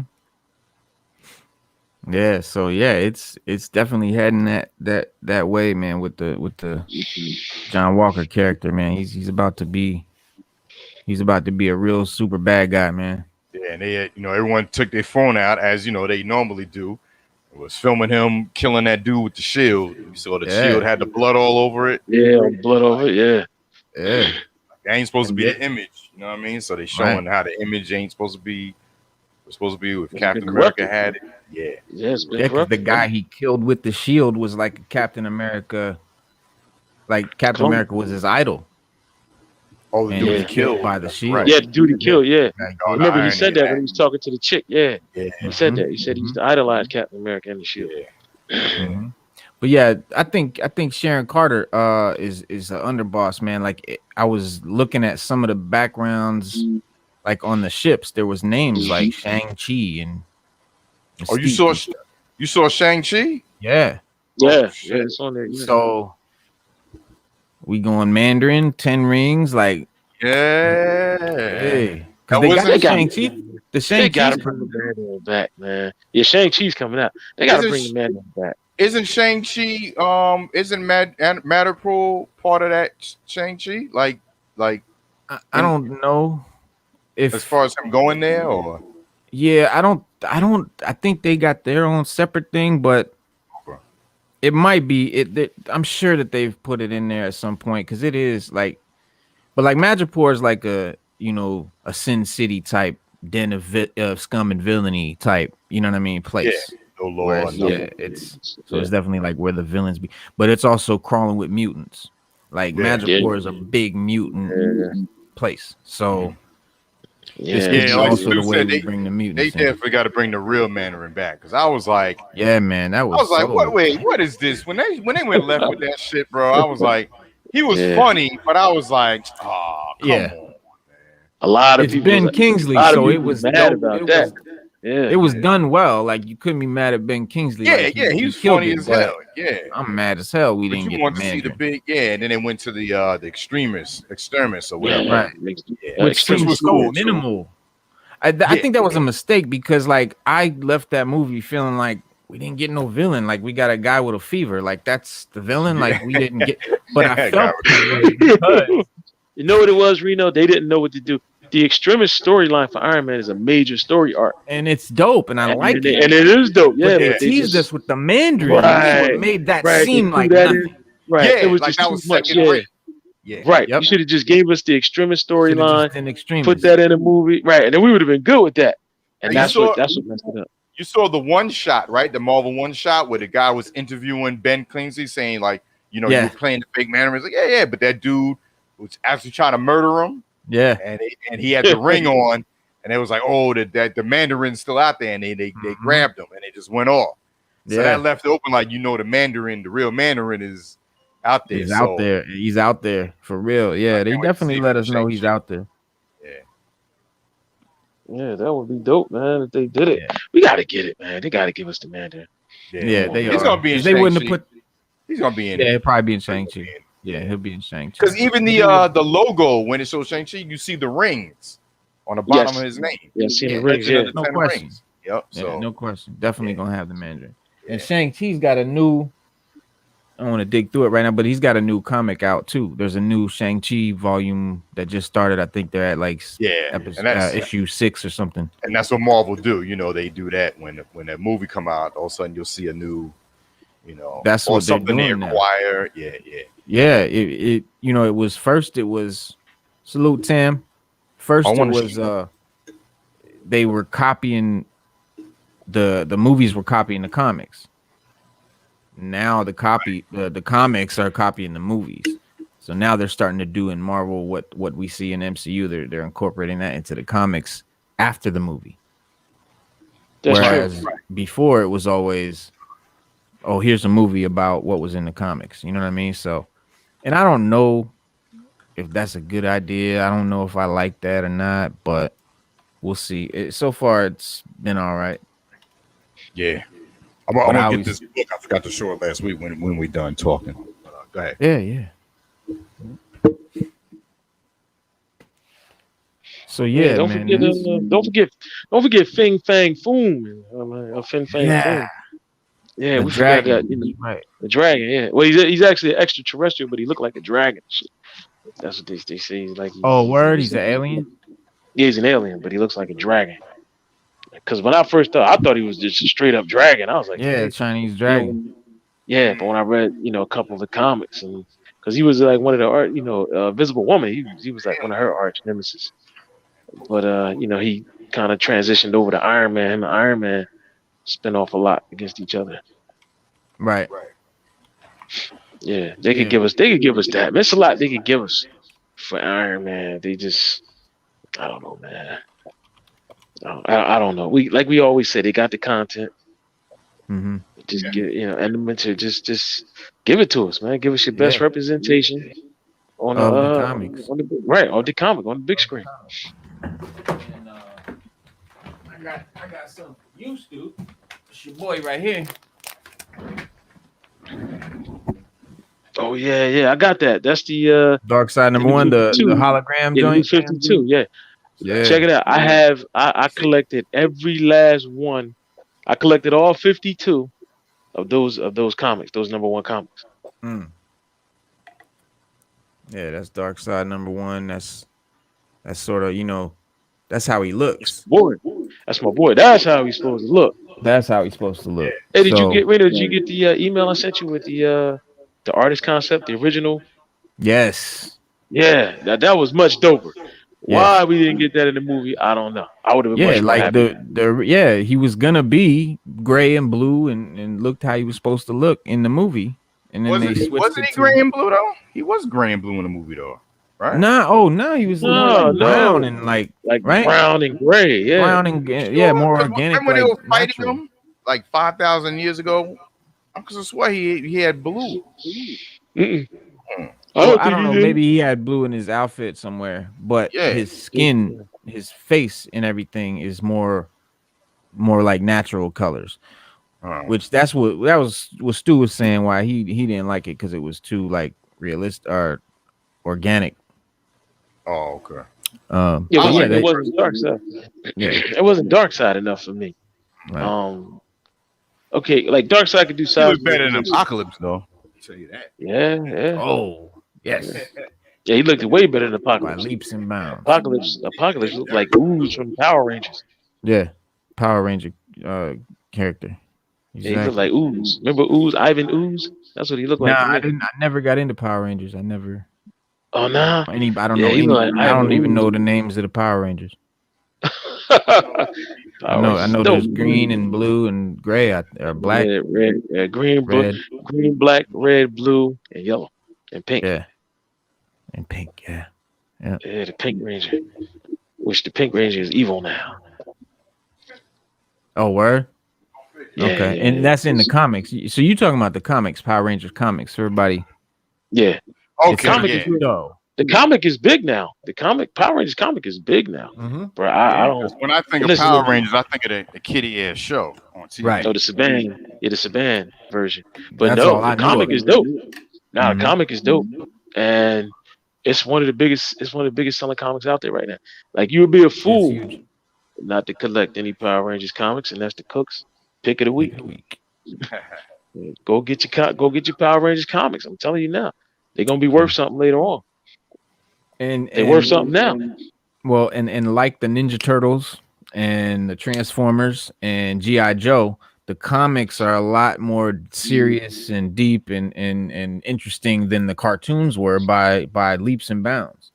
Yeah, so yeah, it's definitely heading that way, man. With the John Walker character, man, he's about to be a real super bad guy, man. Yeah, and they, everyone took their phone out as they normally do. It was filming him killing that dude with the shield. You saw the shield had the blood all over it. Yeah, blood over it. Yeah. That ain't supposed to be the image, you know what I mean? So they showing how the image ain't supposed to be. Was supposed to be if Captain America had it. Yeah. Yes, because the guy he killed with the shield was like a Captain America. Like Captain America was his idol. Oh, the dude he killed by the shield. Right. Yeah, the dude he killed. Yeah. Remember he said that when he was talking to the chick. Yeah. Yeah. He said that. He said he used to idolize Captain America and the shield. Mm-hmm. But yeah, I think Sharon Carter is an underboss, man. Like I was looking at some of the backgrounds, like on the ships, there was names like Shang-Chi and oh, you saw Shang-Chi? Yeah. Yeah, it's on there. Yeah. So we going Mandarin, 10 rings, like hey. Because they got Shang-Chi. The Shang-Chi they gotta bring the Mandarin back, man. Yeah, Shang-Chi's coming out. They gotta bring the Mandarin back. Isn't Shang-Chi isn't Madripoor part of that Shang-Chi? Like I don't know if as far as him going there or I think they got their own separate thing, but it might be I'm sure that they've put it in there at some point because it is like, but like Madripoor is like a Sin City type den of scum and villainy type, you know what I mean, place. Yeah. No law. It's definitely like where the villains be, but it's also crawling with mutants. Like Madripoor is a big mutant place, so it's also the way they bring the mutants. They definitely got to bring the real Mandarin back because I was like, yeah, man, that was. I was like, what? Wait, what is this? When they went left with that shit, bro, I was like, he was funny, but I was like, oh, come on. A lot of people. Ben Kingsley, so it was mad about that. It was done well. Like you couldn't be mad at Ben Kingsley. Yeah, like, he was funny as hell. Yeah, I'm mad as hell. We didn't get to see the big. Yeah, and then they went to the extremists or whatever. Right. Which was cool. Minimal. I think that was a mistake because like I left that movie feeling like we didn't get no villain. Like we got a guy with a fever. Like that's the villain. Like we didn't get. But I felt because you know what it was, Reno? They didn't know what to do. The extremist storyline for Iron Man is a major story arc, and it's dope, and I like it. And it is dope. Yeah, but they teased us with the Mandarin. Right, what made that seem like nothing. Right, yeah, it was like just that was too much. Yeah, right. Yep. You should have just gave us the extremist storyline, Extremist. put that in a movie, right, and then we would have been good with that. And that's what messed it up. You saw the one shot, right? The Marvel one shot where the guy was interviewing Ben Kingsley, saying like, you were playing the fake Mandarin. He's like, yeah, but that dude was actually trying to murder him. Yeah, and he had the ring on, and it was like, oh, the Mandarin's still out there, and they grabbed him, and they just went off. So that left it open, like the Mandarin, the real Mandarin is out there. He's out there. He's out there for real. Yeah, they definitely let us know he's out there. Yeah, that would be dope, man. If they did it, we gotta get it, man. They gotta give us the Mandarin. Yeah, they He's gonna be in. They wouldn't have put. He's gonna be in. Yeah, he'll probably be in Shang-Chi. Yeah, he'll be in Shang-Chi. Because even the logo when it shows Shang-Chi, you see the rings on the bottom of his name. Yeah, see the rings. Yeah, no question. Yep. Yeah, So no question. Definitely gonna have the Mandarin. And Shang-Chi's got a new. I don't want to dig through it right now, but he's got a new comic out too. There's a new Shang-Chi volume that just started. I think they're at like issue 6 or something. And that's what Marvel do. You know, they do that when that movie come out. All of a sudden, you'll see a new, that's what something they're they doing acquire. Now. Yeah. It it was first. It was salute Tam. First, it was they were copying the movies were copying the comics. Now the comics are copying the movies. So now they're starting to do in Marvel what we see in MCU. They're incorporating that into the comics after the movie. Whereas before it was always, oh, here's a movie about what was in the comics. You know what I mean? So, and I don't know if that's a good idea. I don't know if I like that or not, but we'll see. So far, it's been all right. Yeah. I'm gonna get this book. I forgot to show it last week when we done talking. Go ahead. Yeah. So don't forget Fing Fang Foom. Fin Fang Foom. Yeah, we forgot that. Right. The dragon. Yeah. Well, he's actually an extraterrestrial, but he looked like a dragon. That's what they say. He's like. He's an alien. Yeah, he's an alien, but he looks like a dragon. Because when I first I thought he was just a straight up dragon. I was like, Chinese dragon. Yeah, but when I read, a couple of the comics, and because he was like one of the Visible Woman, he was like one of her arch nemesis. But he kind of transitioned over to Iron Man. Him and Iron Man spin off a lot against each other. Right. Yeah, they could give us that. There's a lot they could give us for Iron Man. They just, I don't know, man. I don't know. We always say, they got the content. Mm-hmm. Just get elements, or just give it to us, man. Give us your best representation on the comics, on the comic on the big screen. And, I got something for you, Stu. It's your boy right here. Oh yeah, I got that. That's the Dark Side #1, the hologram joint. 52, yeah. Check it out. I collected every last one. I collected all 52 of those comics, those #1 comics. Yeah, that's Dark Side #1. That's sort of, that's how he looks. That's my boy. That's how he's supposed to look. Hey, did you get the email I sent you with the artist concept, the original? Yes. Yeah, that was much doper. Why we didn't get that in the movie, I don't know. I would have been much more happy. He was gonna be gray and blue and looked how he was supposed to look in the movie. And then wasn't he gray and blue though? He was gray and blue in the movie though, right? No, he was brown and like brown and gray, brown and more organic. Remember when they were fighting him like 5,000 years ago? I could have swear he had blue. I don't know. Maybe he had blue in his outfit somewhere, but his skin, his face, and everything is more like natural colors. Which that was what Stu was saying why he didn't like it, because it was too like realistic or organic. Oh, okay. It wasn't dark side. Yeah, it wasn't dark side enough for me. Right. Okay, like Dark Side could do side. He was better than Apocalypse though. I'll tell you that. Yeah. Oh. Yes. Yeah, he looked way better than Apocalypse. By leaps and bounds. Apocalypse looked like Ooze from Power Rangers. Yeah, Power Ranger character. Exactly. Yeah, he looked like Ooze. Remember Ooze? Ivan Ooze? That's what he looked like. I didn't. I never got into Power Rangers. I never. Oh no. I don't know. I don't even know the names of the Power Rangers. I know there's green and blue and gray or black. Red, green, black, red, blue, and yellow, and pink. Yeah. And pink, yeah. Yeah, the Pink Ranger. Which the Pink Ranger is evil now. Oh, word? Yeah, okay. And that's in the comics. So you talking about the comics, Power Rangers comics, everybody. Yeah. Okay. The comic is the comic is big now. The Power Rangers comic is big now. But I don't. When I think of Power Rangers, I think of the kiddie ass show on TV. Right. Oh, the Saban version. But That's no, all I the knew comic of is it. dope. Now the comic is dope, and it's one of the biggest. It's one of the biggest selling comics out there right now. Like you would be a fool not to collect any Power Rangers comics, and that's the Cook's pick of the week. Go get your Power Rangers comics. I'm telling you now, they're gonna be worth something later on. And they're worth something now. Well, and like the Ninja Turtles and the Transformers and G.I. Joe, the comics are a lot more serious and deep and interesting than the cartoons were by leaps and bounds.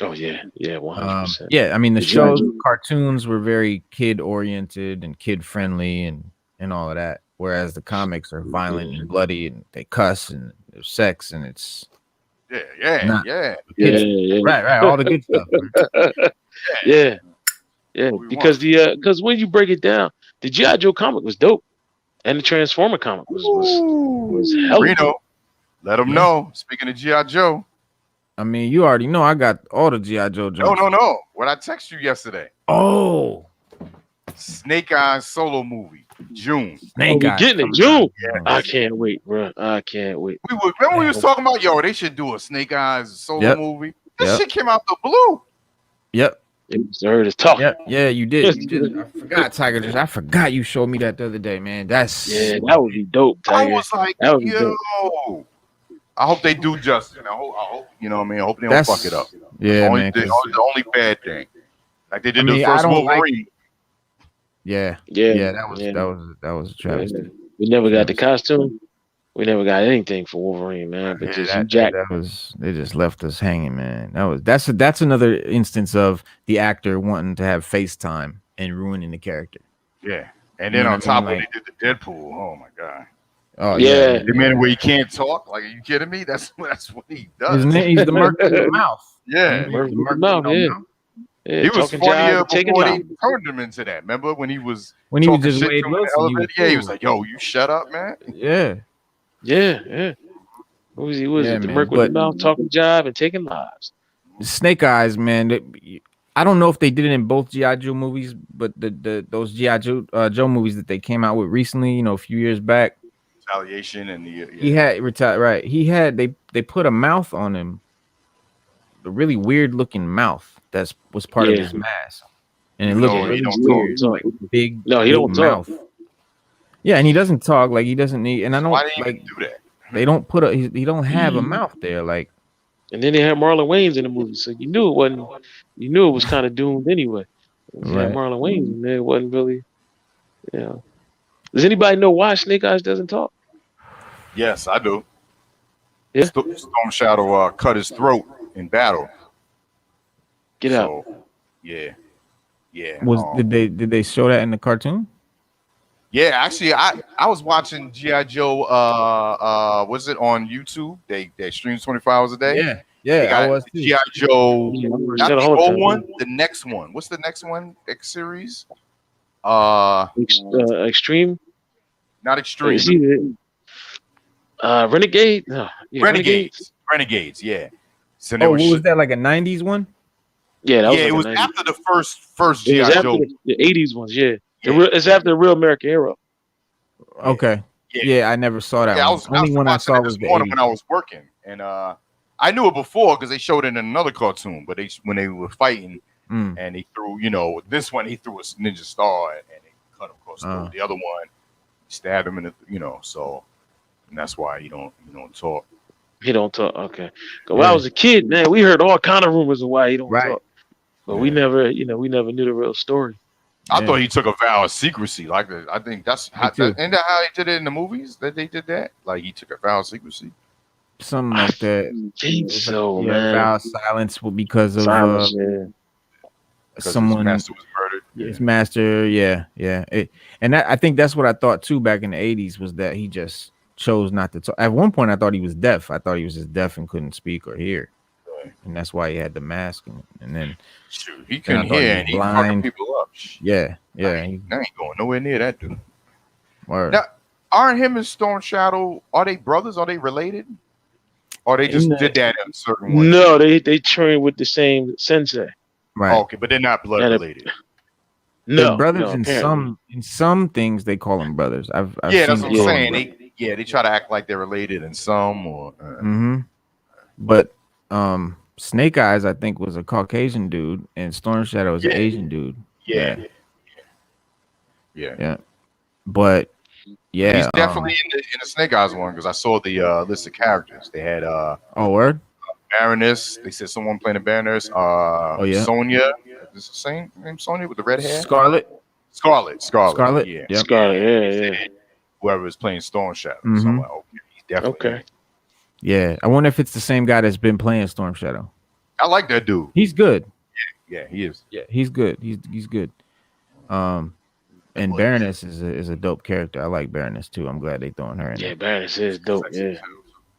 Oh yeah, 100%. Yeah, I mean the shows, cartoons were very kid oriented and kid friendly and all of that, whereas the comics are violent and bloody and they cuss and there's sex and it's right, all the good stuff. Yeah, because when you break it down, the G.I. Joe comic was dope, and the Transformer comic was hell. Reno, let them know. Speaking of G.I. Joe, I mean, you already know I got all the G.I. Joe jokes. No. What I text you yesterday. Oh, Snake Eyes solo movie, June. Snake Eyes getting it, June. Yes. I can't wait, bro. I can't wait. Remember we was talking about they should do a Snake Eyes solo movie. This shit came out the blue. Yep. Heard us talk. Yeah, you did. I forgot, Tiger. I forgot you showed me that the other day, man. That would be dope, Tiger. I was like, yo. I hope they do justice. I hope you know what I mean. I hope they don't fuck it up. Yeah, man. The only bad thing, like they did the first Wolverine. Yeah. That was a travesty. We never got the costume. We never got anything for Wolverine, man. But they just left us hanging, man. That's another instance of the actor wanting to have FaceTime and ruining the character. Yeah, and then on top of it, they did the Deadpool. Oh my god. Oh yeah, the man where he can't talk. Like, are you kidding me? That's what he does. He's the merc of the mouth. Yeah, Yeah, he was funnier before they turned him into that. Remember when he was just Wade Wilson? He was like, "Yo, you shut up, man." Yeah. What was he? The merc with the mouth, talking jive and taking lives. Snake Eyes, man. I don't know if they did it in both G.I. Joe movies, but those G.I. Joe movies that they came out with recently, a few years back. Retaliation and he had right. He had they put a mouth on him, a really weird looking mouth that was part of his mask, and it looked really weird, like big. No, he don't mouth. Talk. Yeah, and he doesn't talk, like he doesn't need. And I don't like do that. They don't put he don't have a mouth there, like. And then they had Marlon Wayans in the movie, so you knew it wasn't. You knew it was kind of doomed anyway. Right. Marlon Wayans in there, it wasn't really. Does anybody know why Snake Eyes doesn't talk? Yes, I do. Yeah. Storm Shadow cut his throat in battle. Get out. Yeah. Did they show that in the cartoon? Yeah, actually, I was watching G.I. Joe. Was it on YouTube? They stream 24 hours a day. Yeah. I was G.I. Joe. Not the old one. The next one. What's the next one? X series. Extreme. Not Extreme. Renegade. No, Renegades. Yeah. So what was that, like a 90s one? Yeah, it was after the first G.I. Joe. The 80s ones. Yeah. It's after the Real American Hero. Okay. Yeah, I never saw that. One. I saw was the 80s. When I was working, and I knew it before because they showed it in another cartoon. But when they were fighting, and he threw, this one he threw a ninja star and they cut him across the throat. The other one stabbed him in the, so, and that's why you don't talk. He don't talk. Okay. When I was a kid, man, we heard all kind of rumors of why he don't talk, but we never knew the real story. I thought he took a vow of secrecy. Like, I think that's how he did it in the movies. That they did that. Like, he took a vow of secrecy. Something like that. I think so, man. Vow of silence because of someone. His master was murdered. His master, yeah. I think that's what I thought too back in the 80s was that he just chose not to talk. At one point, I thought he was deaf. I thought he was just deaf and couldn't speak or hear. And that's why he had the mask, and then he couldn't hear, and he fucking people up. Yeah. He ain't going nowhere near that dude. Word. Now, aren't him and Storm Shadow? Are they brothers? Are they related? Or they just did that in certain ones? No, they train with the same sensei. Right. Okay, but they're not blood related. They're brothers in some things. They call them brothers. I've that's what I'm saying. They try to act like they're related in some or. But Snake Eyes, I think, was a Caucasian dude, and Storm Shadow is an Asian dude. Yeah. But he's definitely in the Snake Eyes one because I saw the list of characters. They had word? Baroness. They said someone playing the Baroness. Sonya. Is the same name Sonya with the red hair? Scarlet. Yeah. Yep. Scarlet. Yeah. Whoever is playing Storm Shadow. So I'm like, okay, he's definitely. Okay. Yeah, I wonder if it's the same guy that's been playing Storm Shadow. I like that dude. He's good. Yeah, he is. Yeah, he's good. He's good. And Baroness is a dope character. I like Baroness too. I'm glad they throwing her in. Yeah, Baroness is dope. Yeah.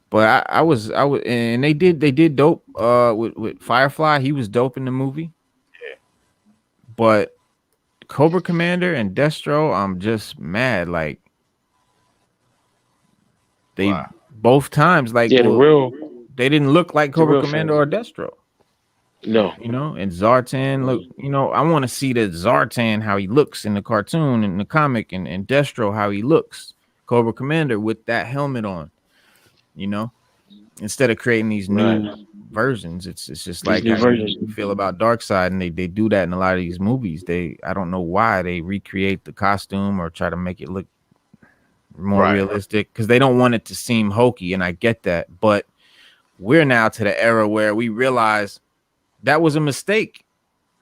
But I was, and they did dope. With Firefly, he was dope in the movie. Yeah. But Cobra Commander and Destro, I'm just mad. Like they both times, like they didn't look like Cobra Commander or Destro. No, and Zartan look. I want to see the Zartan how he looks in the cartoon and the comic, and Destro how he looks. Cobra Commander with that helmet on. Instead of creating these new versions, it's just like how you feel about Darkseid, and they do that in a lot of these movies. I don't know why they recreate the costume or try to make it look more realistic because they don't want it to seem hokey, and I get that. But we're now to the era where we realize that was a mistake.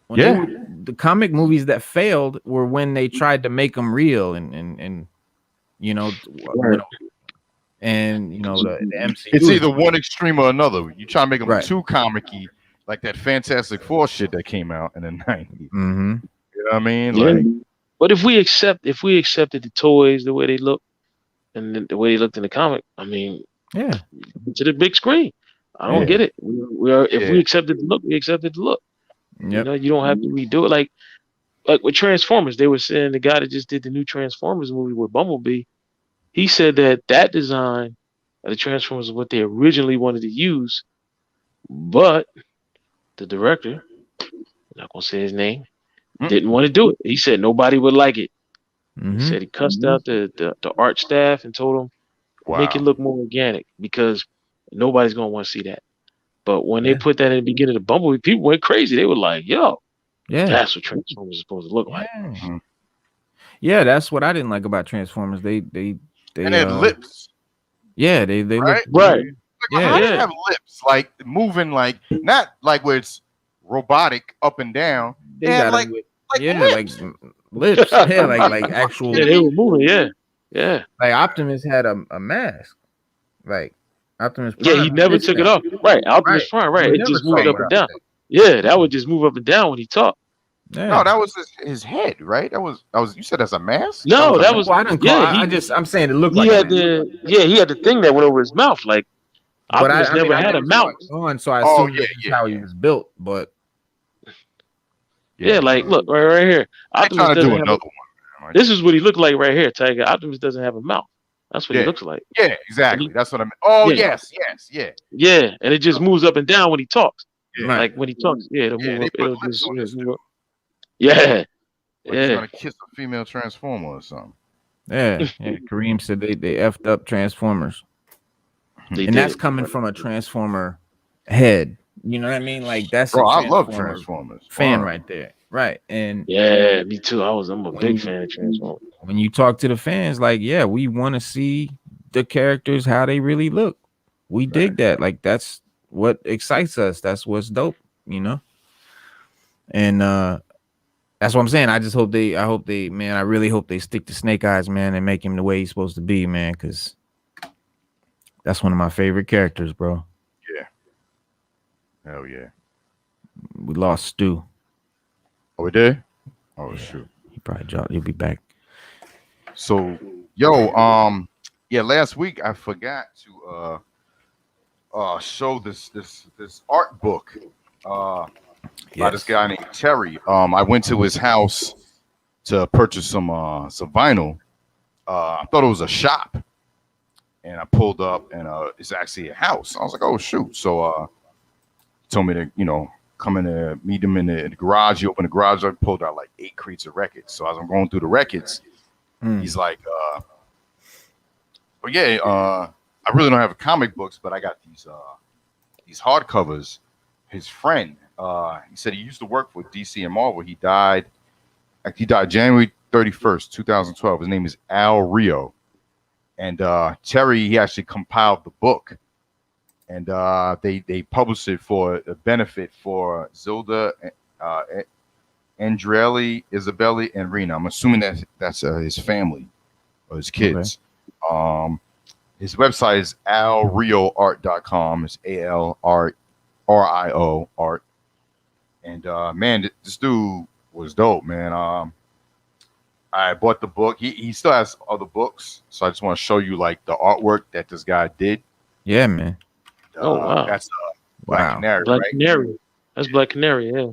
The comic movies that failed were when they tried to make them real and the MCU. It's either one extreme or another. You try to make them too comic-y, like that Fantastic Four shit that came out in the 90s. Mm-hmm. You know what I mean? Yeah. Like, but if we accepted the toys the way they look and the way they looked in the comic, I mean, to the big screen. I don't get it. If we accepted the look, we accepted the look. Yep. You don't have to redo it. Like with Transformers, they were saying the guy that just did the new Transformers movie with Bumblebee, he said that design of the Transformers is what they originally wanted to use, but the director, I'm not gonna say his name, didn't want to do it. He said nobody would like it. He said he cussed out the art staff and told them make it look more organic because nobody's gonna want to see that. But when they put that in the beginning of Bumblebee, people went crazy. They were like, "Yo, that's what Transformers is supposed to look like." Yeah, that's what I didn't like about Transformers. They had lips. Yeah, they right. Look, right. How do you have lips like moving like not like where it's robotic up and down? They got like lips. Lips. Yeah, like actual. Yeah, they were moving. Yeah. Like Optimus had a mask. Like Optimus Prime. Yeah, he never took it off. Right, Optimus Prime. Right, it just moved up and down. Yeah, that would just move up and down when he talked. Yeah. No, that was his head, right? That was you said that's a mask? No, that was. Well, I didn't call I'm saying it looked like he had the thing that went over his mouth. Like Optimus never had a mouth on, so I assume that's how he was built. But like look right here. Optimus trying to do another one. This is what he looked like right here, Tiger. Optimus doesn't have a mouth. That's what he looks like. Yeah, exactly. That's what I mean. Oh, yes. Yeah, and it just moves up and down when he talks. Yeah. Like when he talks, it'll move up. It'll just move up. Like he's gonna kiss a female Transformer or something. Yeah. Kareem said they effed up Transformers. That's coming from a Transformer head. You know what I mean? Like that's I love Transformers. Fan right there. Right. And yeah, me too. I'm a big fan of Transformers. When you talk to the fans, like, yeah, we want to see the characters how they really look. We dig that. Like that's what excites us. That's what's dope, And that's what I'm saying. I really hope they stick to Snake Eyes, man, and make him the way he's supposed to be, man, because that's one of my favorite characters, bro. Yeah. Hell yeah. We lost Stu. Oh, we did? Oh, shoot. He probably dropped. He'll be back. So, last week I forgot to show this art book by this guy named Terry. I went to his house to purchase some vinyl. I thought it was a shop. and I pulled up, and it's actually a house. I was like, oh shoot! So he told me to, come in to meet him in the garage. He opened the garage. I pulled out like 8 crates of records. So as I'm going through the records, he's like, "Oh yeah, I really don't have comic books, but I got these hardcovers." His friend, he said he used to work for DC and Marvel. He died January 31st, 2012. His name is Al Rio, and Terry, he actually compiled the book. And they published it for a benefit for Zilda, Andrelli, Isabelli, and Rena. I'm assuming that's his family or his kids. Okay. His website is alrioart.com. It's ALRIO art. And man, this dude was dope, man. I bought the book. He still has other books, so I just want to show you like the artwork that this guy did. Yeah, man. Wow. That's Black Canary. Black right? Canary. That's Black Canary, yeah.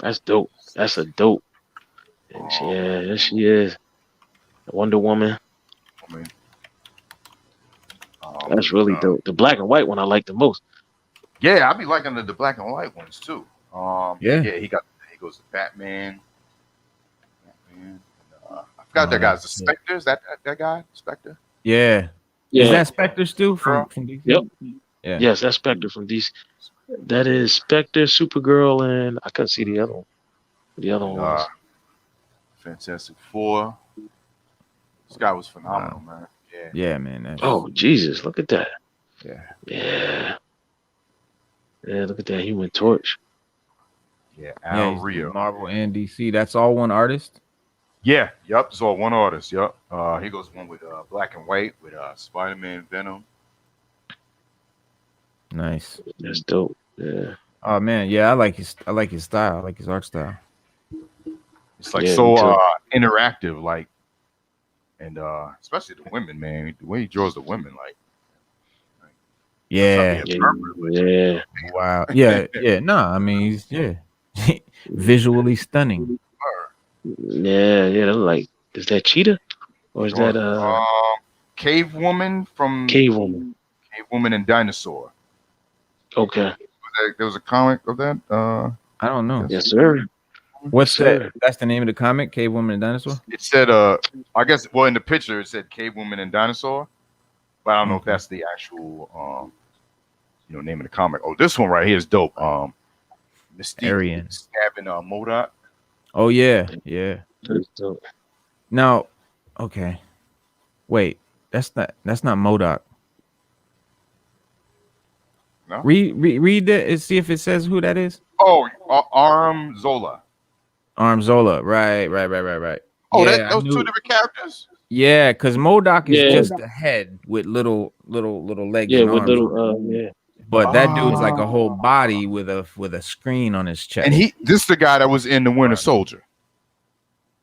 That's dope. That's a dope. Yeah, she is. Wonder Woman. That's really dope. The black and white one I like the most. Yeah, I be liking the black and white ones too. Yeah, he goes to Batman. I forgot that guy's the Spectre. Is that guy? Spectre? Yeah. Is that Spectre still from DC? Yep. Yeah. Yes, that's Spectre from DC. That is Spectre, Supergirl, and I couldn't see the other one. The other one was Fantastic Four. This guy was phenomenal, man. Yeah, man. Oh, Jesus, look at that. Yeah, look at that Human Torch. Yeah, Al Rio. Marvel and DC. That's all one artist? Yeah, yep. It's all one artist, yep. He goes one with black and white with Spider-Man, Venom. Nice. That's dope. Yeah. Oh man, yeah, I like his style. I like his art style. It's like interactive, like, and especially the women, man. The way he draws the women, like yeah. Wow. Yeah. I mean, he's visually stunning. Yeah. Like, is that Cheetah, or is that Cave Woman from Cave Woman and Dinosaur? Okay. There was a comic of that. I don't know. Yes, sir. What's that? That's the name of the comic, Cave Woman and Dinosaur? It said, I guess, well, in the picture it said Cave Woman and Dinosaur, but I don't know if that's the actual, name of the comic. Oh, this one right here is dope. Mystique stabbing MODOK. Oh yeah. That's dope. Now, okay, wait, that's not MODOK. No? Read that and see if it says who that is. Oh, Arm Zola. Right. Oh, yeah, those 2 different characters. Yeah, because MODOK is just a head with little legs. Yeah, and with arms. little But that dude's like a whole body with a screen on his chest. And this is the guy that was in the Winter Soldier.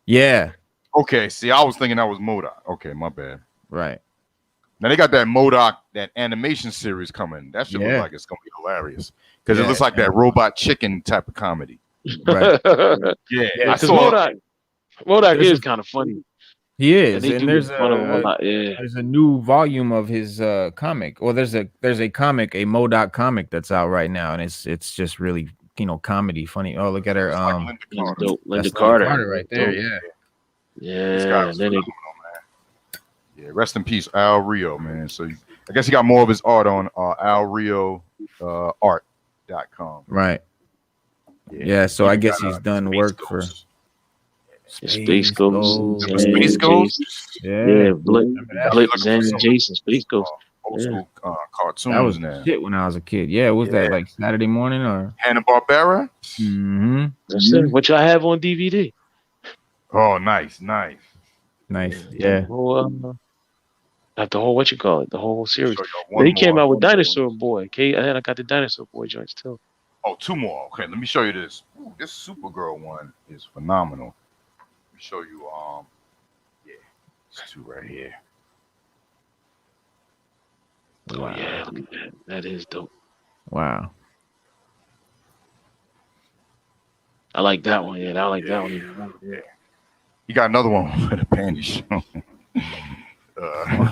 Yeah. Okay. See, I was thinking that was MODOK. Okay, my bad. Right. Now they got that MODOK, that animation series coming. That should look like it's gonna be hilarious because it looks like that Robot Chicken type of comedy. Right. Yeah. Because MODOK is kind of funny. He is, and there's a new volume of his comic. Or there's a comic, a MODOK comic that's out right now, and it's just really comedy, funny. Oh, look at her, Linda Carter right there, yeah. Yeah, rest in peace, Al Rio, man. So I guess he got more of his art on alrioart.com. Right. Yeah, so I guess he's done work for Space Ghost. Space Ghost? Yeah, Blip and Jason, Space Ghost. Old school cartoons. That was shit when I was a kid. Yeah, was that like Saturday morning or Hanna-Barbera? Mm-hmm. That's it. Which I have on DVD. Oh, nice. Yeah. The whole what you call it, the whole series. He came out with Dinosaur Boy. Okay, and I got the Dinosaur Boy joints too. Oh, 2 more. Okay, let me show you this. Ooh, this Supergirl one is phenomenal. Let me show you. It's 2 right here. Oh yeah, look at that. That is dope. Wow. I like that one. Yeah, I like that one. Yeah. You got another one with a panty show.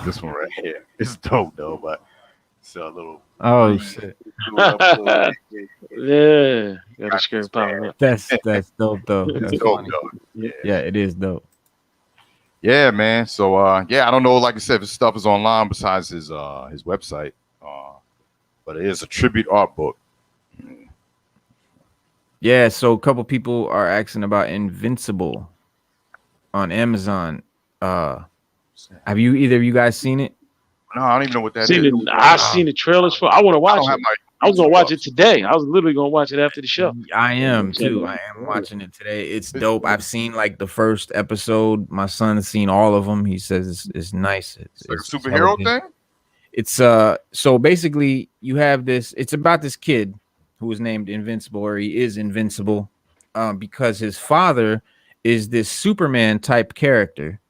This one right here. It's dope though, but it's a little. Oh shit! Yeah, got a scary power. That's dope though. It's That's dope funny. though. Yeah, it is dope. Yeah, man. So I don't know. Like I said, if his stuff is online besides his website, but it is a tribute art book. Yeah, so a couple people are asking about Invincible on Amazon. Have either of you guys seen it? No, I don't even know what that is. I've seen the trailers for. I want to watch it. I was gonna watch it today. I was literally gonna watch it after the show. I am too. I am watching it today. It's dope. I've seen like the first episode. My son's seen all of them. He says it's nice. It's like a superhero thing. It's so basically you have this. It's about this kid who is named Invincible, or he is invincible, because his father is this Superman type character.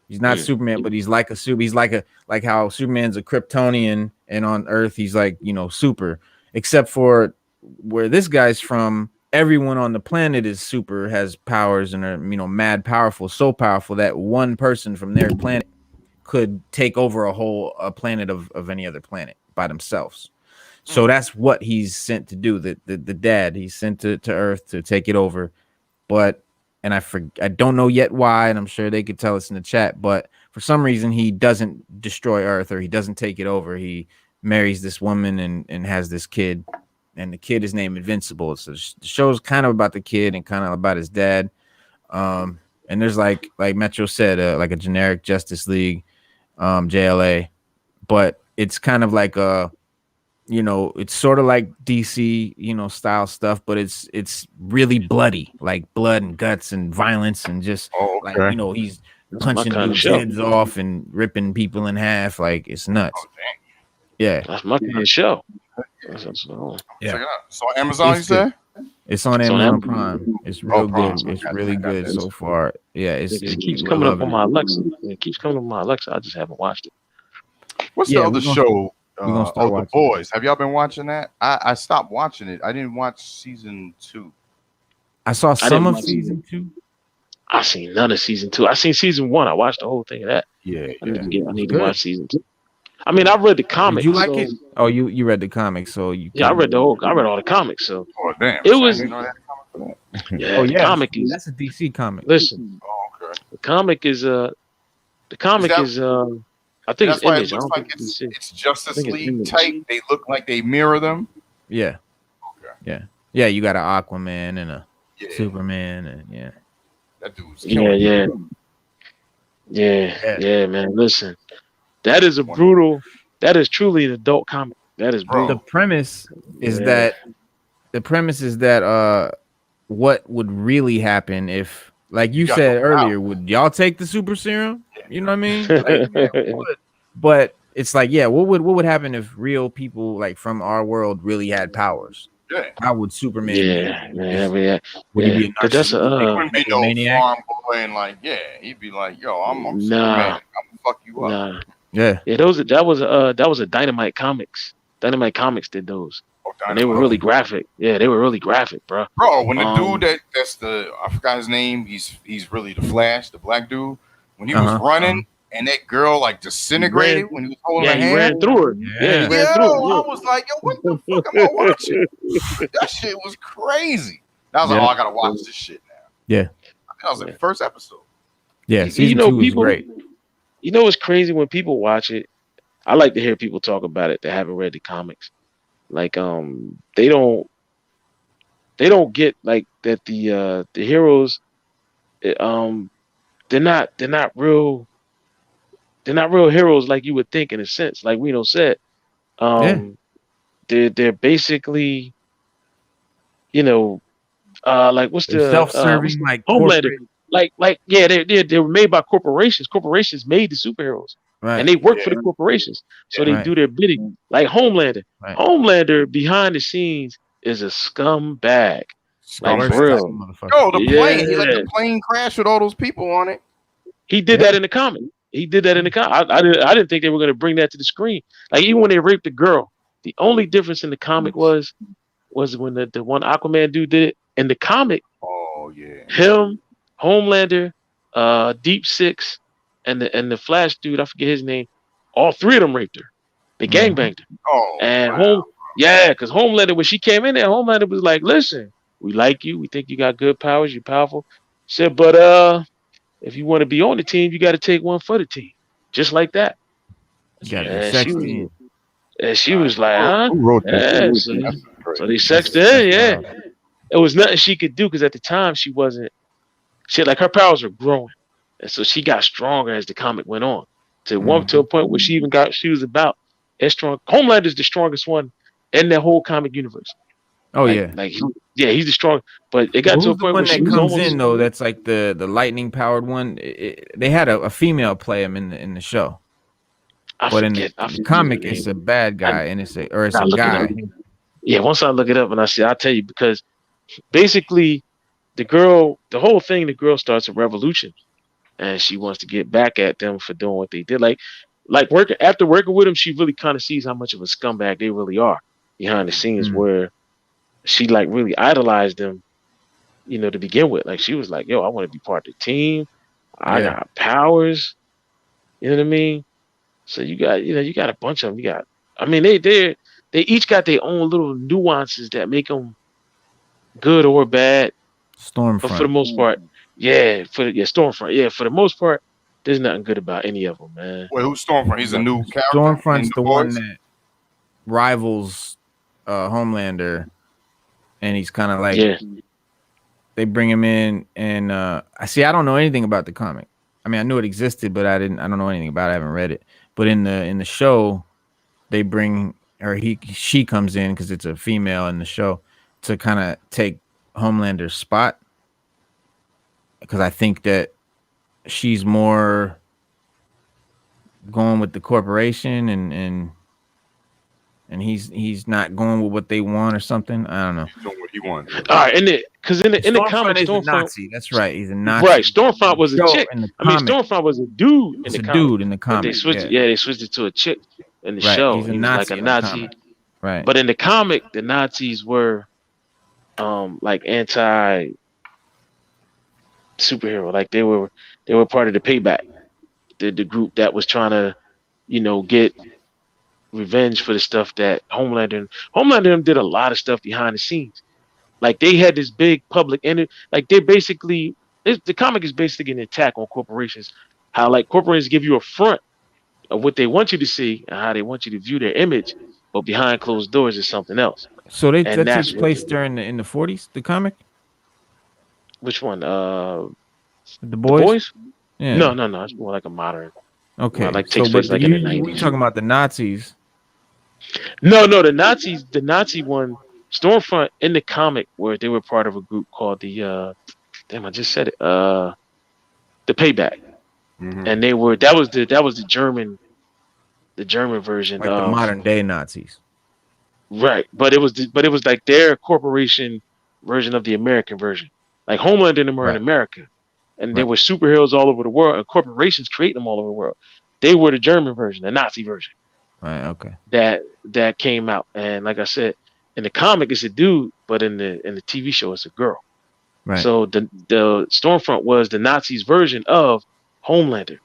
He's not Superman, but he's like a super. He's like how Superman's a Kryptonian, and on Earth he's like, you know, super. Except for where this guy's from, everyone on the planet is super, has powers, and are, you know, mad powerful, so powerful that one person from their planet could take over a planet of any other planet by themselves. So that's what he's sent to do. The dad, he's sent to Earth to take it over, but. And I don't know yet why, and I'm sure they could tell us in the chat, but for some reason he doesn't destroy Earth, or he doesn't take it over. He marries this woman and has this kid, and the kid is named Invincible. So the show's kind of about the kid and kind of about his dad. And there's like Metro said, like a generic Justice League, JLA, but it's kind of like you know, it's sort of like DC, you know, style stuff, but it's really bloody, like blood and guts and violence, and just like, you know, he's punching dudes' heads off and ripping people in half. Like, it's nuts. Yeah, that's my kind of show. Yeah. Check it out. So on Amazon, you say? It's on Amazon Prime. It's real good. It's really good so far. Yeah, it keeps coming up on my Alexa. It keeps coming up on my Alexa. I just haven't watched it. What's the other show? The Boys. Have y'all been watching that? I stopped watching it. I didn't watch season 2. I saw some of season 2. I seen none of season 2. I seen season 1. I watched the whole thing of that. Yeah. I need to watch season 2. I mean, I read the comics. Did you like it? Oh, you read the comics, so you. Yeah, I read all the comics. So. Oh damn! It was. Yeah. Oh yeah. Comic is. That's a DC comic. Listen. Oh, okay. The comic is I think it's Image. It like it's Justice League type. They look like they mirror them. Yeah. Okay. Yeah. You got an Aquaman and a Superman, and that dude's yeah, man. Listen, that is a brutal. That is truly an adult comic. That is brutal. The premise is that what would really happen if, like you said earlier, would y'all take the super serum? You know what I mean? Like, but it's like, what would happen if real people like from our world really had powers? Yeah. How would Superman? Would he be a he wouldn't be no farm boy and like, he'd be like, yo, I'm Superman. I'm gonna fuck you up. Yeah. That was a Dynamite Comics. Dynamite Comics did those. And they were really graphic. Yeah, they were really graphic, bro. Bro, when the dude that's I forgot his name, he's really the Flash, the black dude. When he was running and that girl like disintegrated when he was holding her hand. He ran through her. Yeah, he ran through her. I was like, yo, what the fuck am I watching? That shit was crazy. I was like, I gotta watch this shit now. Yeah. I think that was like the first episode. Yeah, season 2 was great. You know what's crazy when people watch it? I like to hear people talk about it that haven't read the comics. Like they don't get like that the heroes they're not real heroes like you would think in a sense. Like Reno said, they're basically, you know, like what's the self-serving like Homelander? They were made by corporations. Corporations made the superheroes, and they work for the corporations, so they do their bidding. Like Homelander. Homelander behind the scenes is a scumbag. Like for real. Yo, the plane. He let the plane crash with all those people on it. He did that in the comic. I didn't think they were going to bring that to the screen. Like even when they raped the girl, the only difference in the comic was when the one Aquaman dude did it. In the comic, oh yeah, him, Homelander, Deep Six, and the Flash dude, I forget his name. All three of them raped her. They gangbanged her. Oh, And wow. because Homelander, when she came in there, Homelander was like, "Listen, we like you. We think you got good powers. You're powerful." Said, "But if you want to be on the team, you got to take one for the team, just like that." You got the And sex team. she was like, "Huh?" Who wrote Yeah, that? so they sexed her. Yeah, it was nothing she could do because at the time she wasn't. She like her powers were growing, and so she got stronger as the comic went on. To a point where she was about as strong. Homelander's the strongest one in that whole comic universe. Oh yeah. He's the strong. But it got to a Who's the point one where she that was comes almost in though? That's like the lightning powered one. They had a female play him in the show. But in the comic, it's a bad guy, and it's a guy. Yeah, once I look it up and I'll tell you, because basically the whole thing, the girl starts a revolution, and she wants to get back at them for doing what they did. Like after working with them, she really kind of sees how much of a scumbag they really are behind the scenes, where she like really idolized them, to begin with. Like she was like, "Yo, I want to be part of the team. I got powers." You know what I mean? So you got a bunch of them. They each got their own little nuances that make them good or bad. Stormfront. But for the most part, Stormfront. For the most part, there's nothing good about any of them, man. Wait, who's Stormfront? He's a new character. Stormfront's the one that rivals Homelander, and he's kind of like they bring him in, and I don't know anything about the comic. I mean, I knew it existed, but I don't know anything about it. I haven't read it. But in the show, they bring her. She comes in because it's a female in the show to kind of take Homelander's spot, because I think that she's more going with the corporation, and he's not going with what they want or something. I don't know. He's doing what he wants. All right, because in the comic, Stormfront, Nazi. That's right. He's a Nazi. Right. Stormfront was a chick. Stormfront was a dude in the comic. Dude in the comic. They switched it to a chick in the show. He's a Nazi, like a Nazi. Right. But in the comic, the Nazis were like anti superhero. Like they were part of the Payback, the group that was trying to, get revenge for the stuff that Homelander did a lot of stuff behind the scenes. Like they had this big public like they basically, the comic is basically an attack on corporations. How like corporations give you a front of what they want you to see and how they want you to view their image, but behind closed doors is something else. So that takes place during in the 40s, the comic? Which one? The Boys? The Boys? Yeah. No. It's more like a modern. Okay. Like takes place like in the 90s. We're talking about the Nazis. No, the Nazi one, Stormfront in the comic, where they were part of a group called the I just said it. The Payback. And that was the German version, like the modern day Nazis. Right, but it was like their corporation version of the American version. Like Homelander and them were in America, and there were superheroes all over the world, and corporations create them all over the world. They were the German version, the Nazi version. Right. Okay. That came out, and like I said, in the comic it's a dude, but in the TV show it's a girl. Right. So the Stormfront was the Nazis' version of Homelander,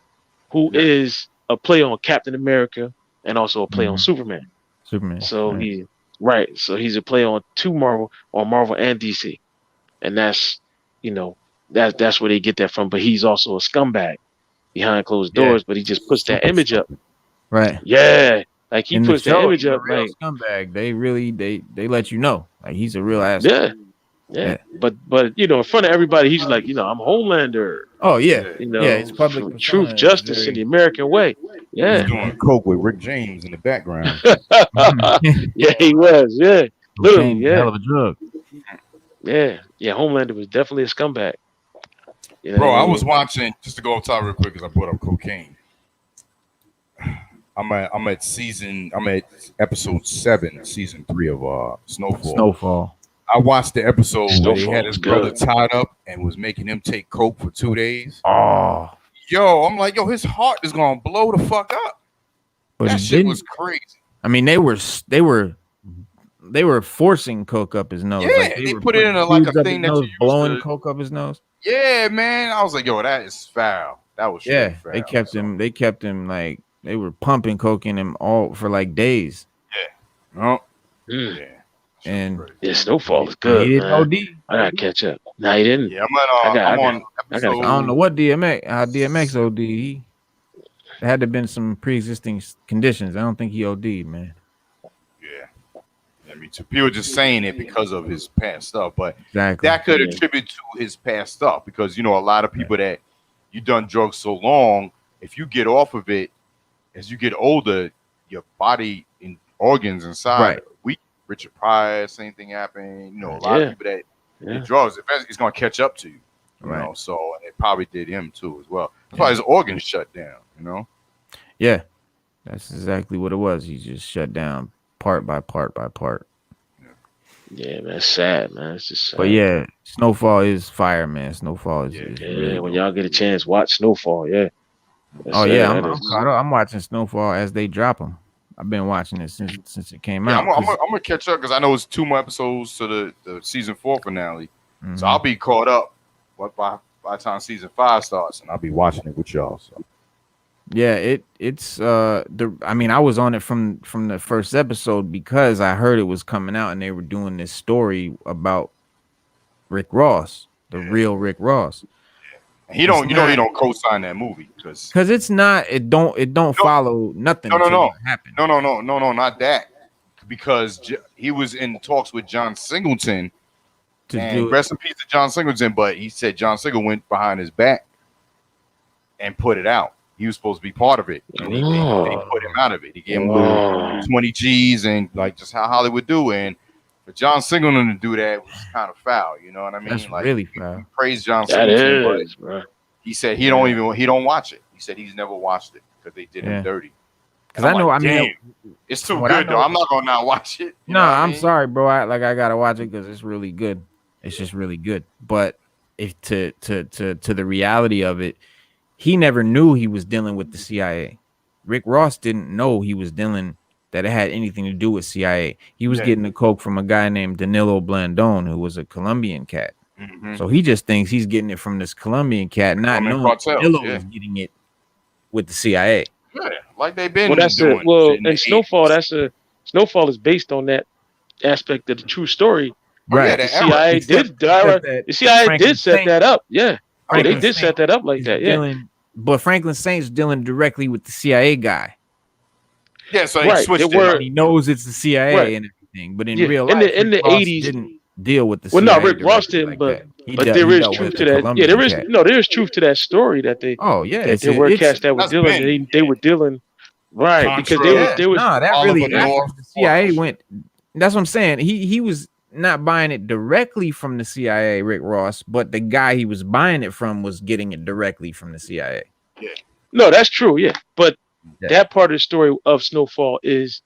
who is a play on Captain America and also a play on Superman. So he's a play on Marvel and DC, and that's that's where they get that from. But he's also a scumbag behind closed doors. But he just puts that image up. Right. Yeah. Like he puts that image up. Like scumbag. They really they let you know. Like he's a real ass. Yeah. But in front of everybody, he's like, I'm Homelander. Oh yeah. It's public truth, justice, in the American way. Yeah. He's doing coke with Rick James in the background. Yeah, he was. Yeah. Literally, yeah. Hell of a drug. Yeah. Homelander was definitely a scumbag. Bro, I was watching, just to go off top real quick, because I brought up cocaine. I'm at episode 7, season 3 of Snowfall. I watched the episode where they had his brother tied up and was making him take coke for 2 days. Oh, I'm like, his heart is gonna blow the fuck up. But that shit was crazy. I mean, they were forcing coke up his nose. Yeah, they put it in a thing that you blowing coke up his nose. Yeah, man. I was like, that is foul. That was Yeah, foul, they kept him. They kept him like they were pumping coke in him all for like days. Yeah. Mm. Yeah. And Yeah, Snowfall is he good, didn't man. OD. I gotta catch up. No, he didn't. Yeah, I'm on episode. I don't know what how DMX OD. There had to have been some pre-existing conditions. I don't think he OD'd, man. Yeah. I mean, people just saying it because of his past stuff, but Exactly. that could attribute to his past stuff because, you know, a lot of people that you done drugs so long, if you get off of it, as you get older, your body and organs inside weak. Richard Pryor, same thing happened. You know, a lot of people that did drugs, it's going to catch up to you. You know, so it probably did him too as well. That's why his organs shut down, you know? Yeah, that's exactly what it was. He just shut down part by part by part. Yeah, man, it's sad, man. It's just sad. But yeah, Snowfall is fire, man. Snowfall is really when y'all get a chance, watch Snowfall. Yeah. That's I'm caught up. I'm watching Snowfall as they drop them. I've been watching it since it came out. I'm gonna catch up because I know it's 2 more episodes to the season 4 finale, so I'll be caught up. But by the time season 5 starts, and I'll be watching it with y'all. So yeah, it's I mean, I was on it from the first episode because I heard it was coming out and they were doing this story about Rick Ross, the real Rick Ross. He don't co-sign that movie because it's not it don't follow nothing. No, happen. No, not that, because he was in talks with John Singleton. And rest in peace to John Singleton, but he said John Singleton went behind his back and put it out. He was supposed to be part of it, and they put him out of it. He gave him 20 G's and like just how Hollywood do. And for John Singleton to do that was kind of foul. You know what I mean? That's like, really foul. Praise John Singleton, but he said he don't watch it. He said he's never watched it because they did him dirty. Because I mean, it's too good though. I'm not gonna not watch it. I'm sorry, bro. I gotta watch it because it's really good. It's just really good. But if to the reality of it, he never knew he was dealing with the CIA. Rick Ross didn't know he was dealing that it had anything to do with CIA. He was getting the coke from a guy named Danilo Blandone, who was a Colombian cat. So he just thinks he's getting it from this Colombian cat, not knowing Danilo is getting it with the CIA. Yeah, like they've been doing. And Snowfall, Snowfall is based on that aspect of the true story. Right. The CIA did set that up. Yeah. They did set that up like that. Yeah. But Franklin Saint's dealing directly with the CIA guy. Yeah, so he switched it. He knows it's the CIA and everything. But in real life, in the 80s, didn't deal with the CIA. Well, no, Rick Ross didn't, but there is truth to that. Yeah, there is truth to that story that they. Oh yeah, there were cats that were dealing. They were dealing, right? Because they were. No, that really. The CIA went. That's what I'm saying. He was not buying it directly from the CIA, Rick Ross, but the guy he was buying it from was getting it directly from the CIA. Yeah. No, that's true. Yeah, but that part of the story of Snowfall is,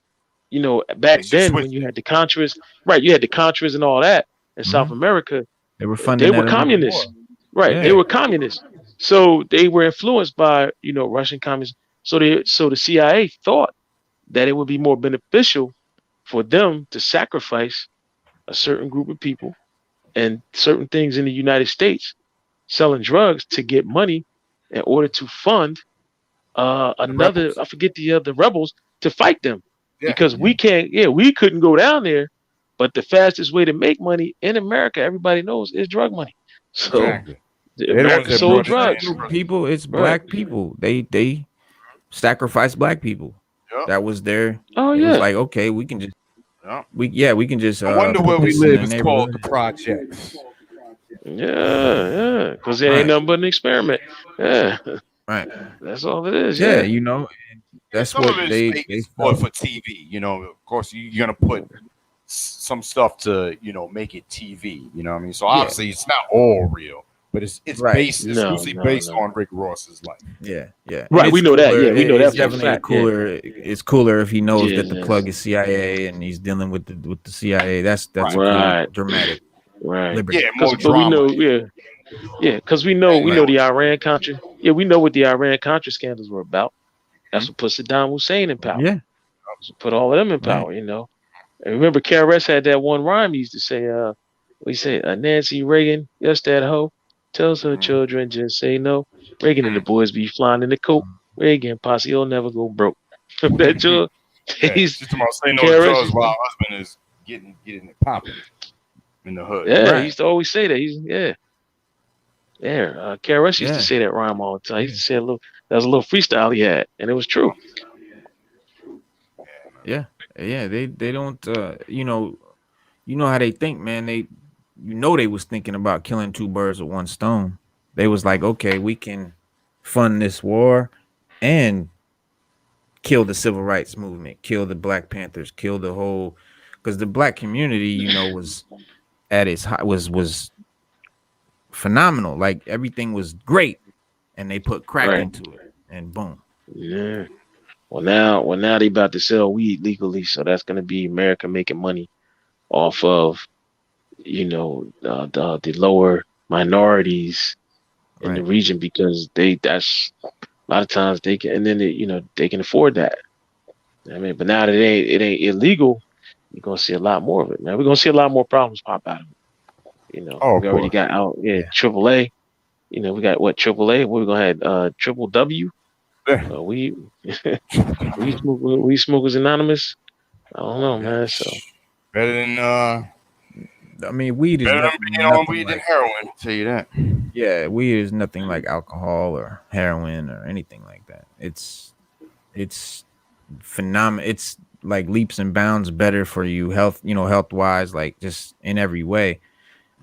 back then when you had the Contras, right? You had the Contras and all that in South America. They were funding. They were communists, right? Yeah. They were communists, so they were influenced by Russian communists. So the CIA thought that it would be more beneficial for them to sacrifice a certain group of people and certain things in the United States, selling drugs to get money in order to fund another, I forget the rebels, to fight them. Because we couldn't go down there, but the fastest way to make money in America, everybody knows, is drug money. So America sold drugs. People, it's black people. They sacrifice black people. Yep. That was their. Oh yeah. It was like, okay, we can just. Yeah. We can just. I wonder where we live. It's called the projects. Yeah, because it ain't nothing but an experiment. Yeah, right. That's all it is. Yeah, that's some what they for TV. Of course, you're gonna put some stuff to make it TV. You know what I mean? So obviously, it's not all real, but it's based exclusively based on Rick Ross's life. Yeah. Right, we know that. Yeah, we know that. It's definitely cooler. Yeah. It's cooler if he knows that the plug is CIA and he's dealing with the CIA. That's right. Dramatic. Right. Liberty. Yeah, more drama. Because we know the Iran Contra. Yeah, we know what the Iran Contra scandals were about. That's what put Saddam Hussein in power. Yeah, put all of them in power. And remember, KRS had that one rhyme he used to say. He said, "Nancy Reagan, yes, that hoe." Tells her children just say no. Reagan and the boys be flying in the coat. Reagan, posse, he'll never go broke. That your She's talking about saying no KRS drugs while husband is getting it popping in the hood. Yeah, he used to always say that. KRS used to say that rhyme all the time. He used to say that was a little freestyle he had, and it was true. Yeah, they don't you know how they think, man. They was thinking about killing two birds with one stone. They was like, okay, we can fund this war and kill the civil rights movement, kill the Black Panthers, kill the whole, because the black community, was at its high, was phenomenal. Like everything was great, and they put crack into it, and boom. Yeah. Well, now they about to sell weed legally, so that's gonna be America making money off of, the lower minorities in the region, because that's a lot of times they can, and then they can afford that. I mean, but now that it ain't illegal, you're gonna see a lot more of it, man. We're gonna see a lot more problems pop out of it. We already got out, AAA. We got what, AAA? What we gonna have? Triple W. We smokers anonymous. I don't know, man. So better than I mean, weed is better than being on weed than heroin. I'll tell you that. Yeah, weed is nothing like alcohol or heroin or anything like that. It's phenomenal. It's like leaps and bounds better for you, health wise, like just in every way.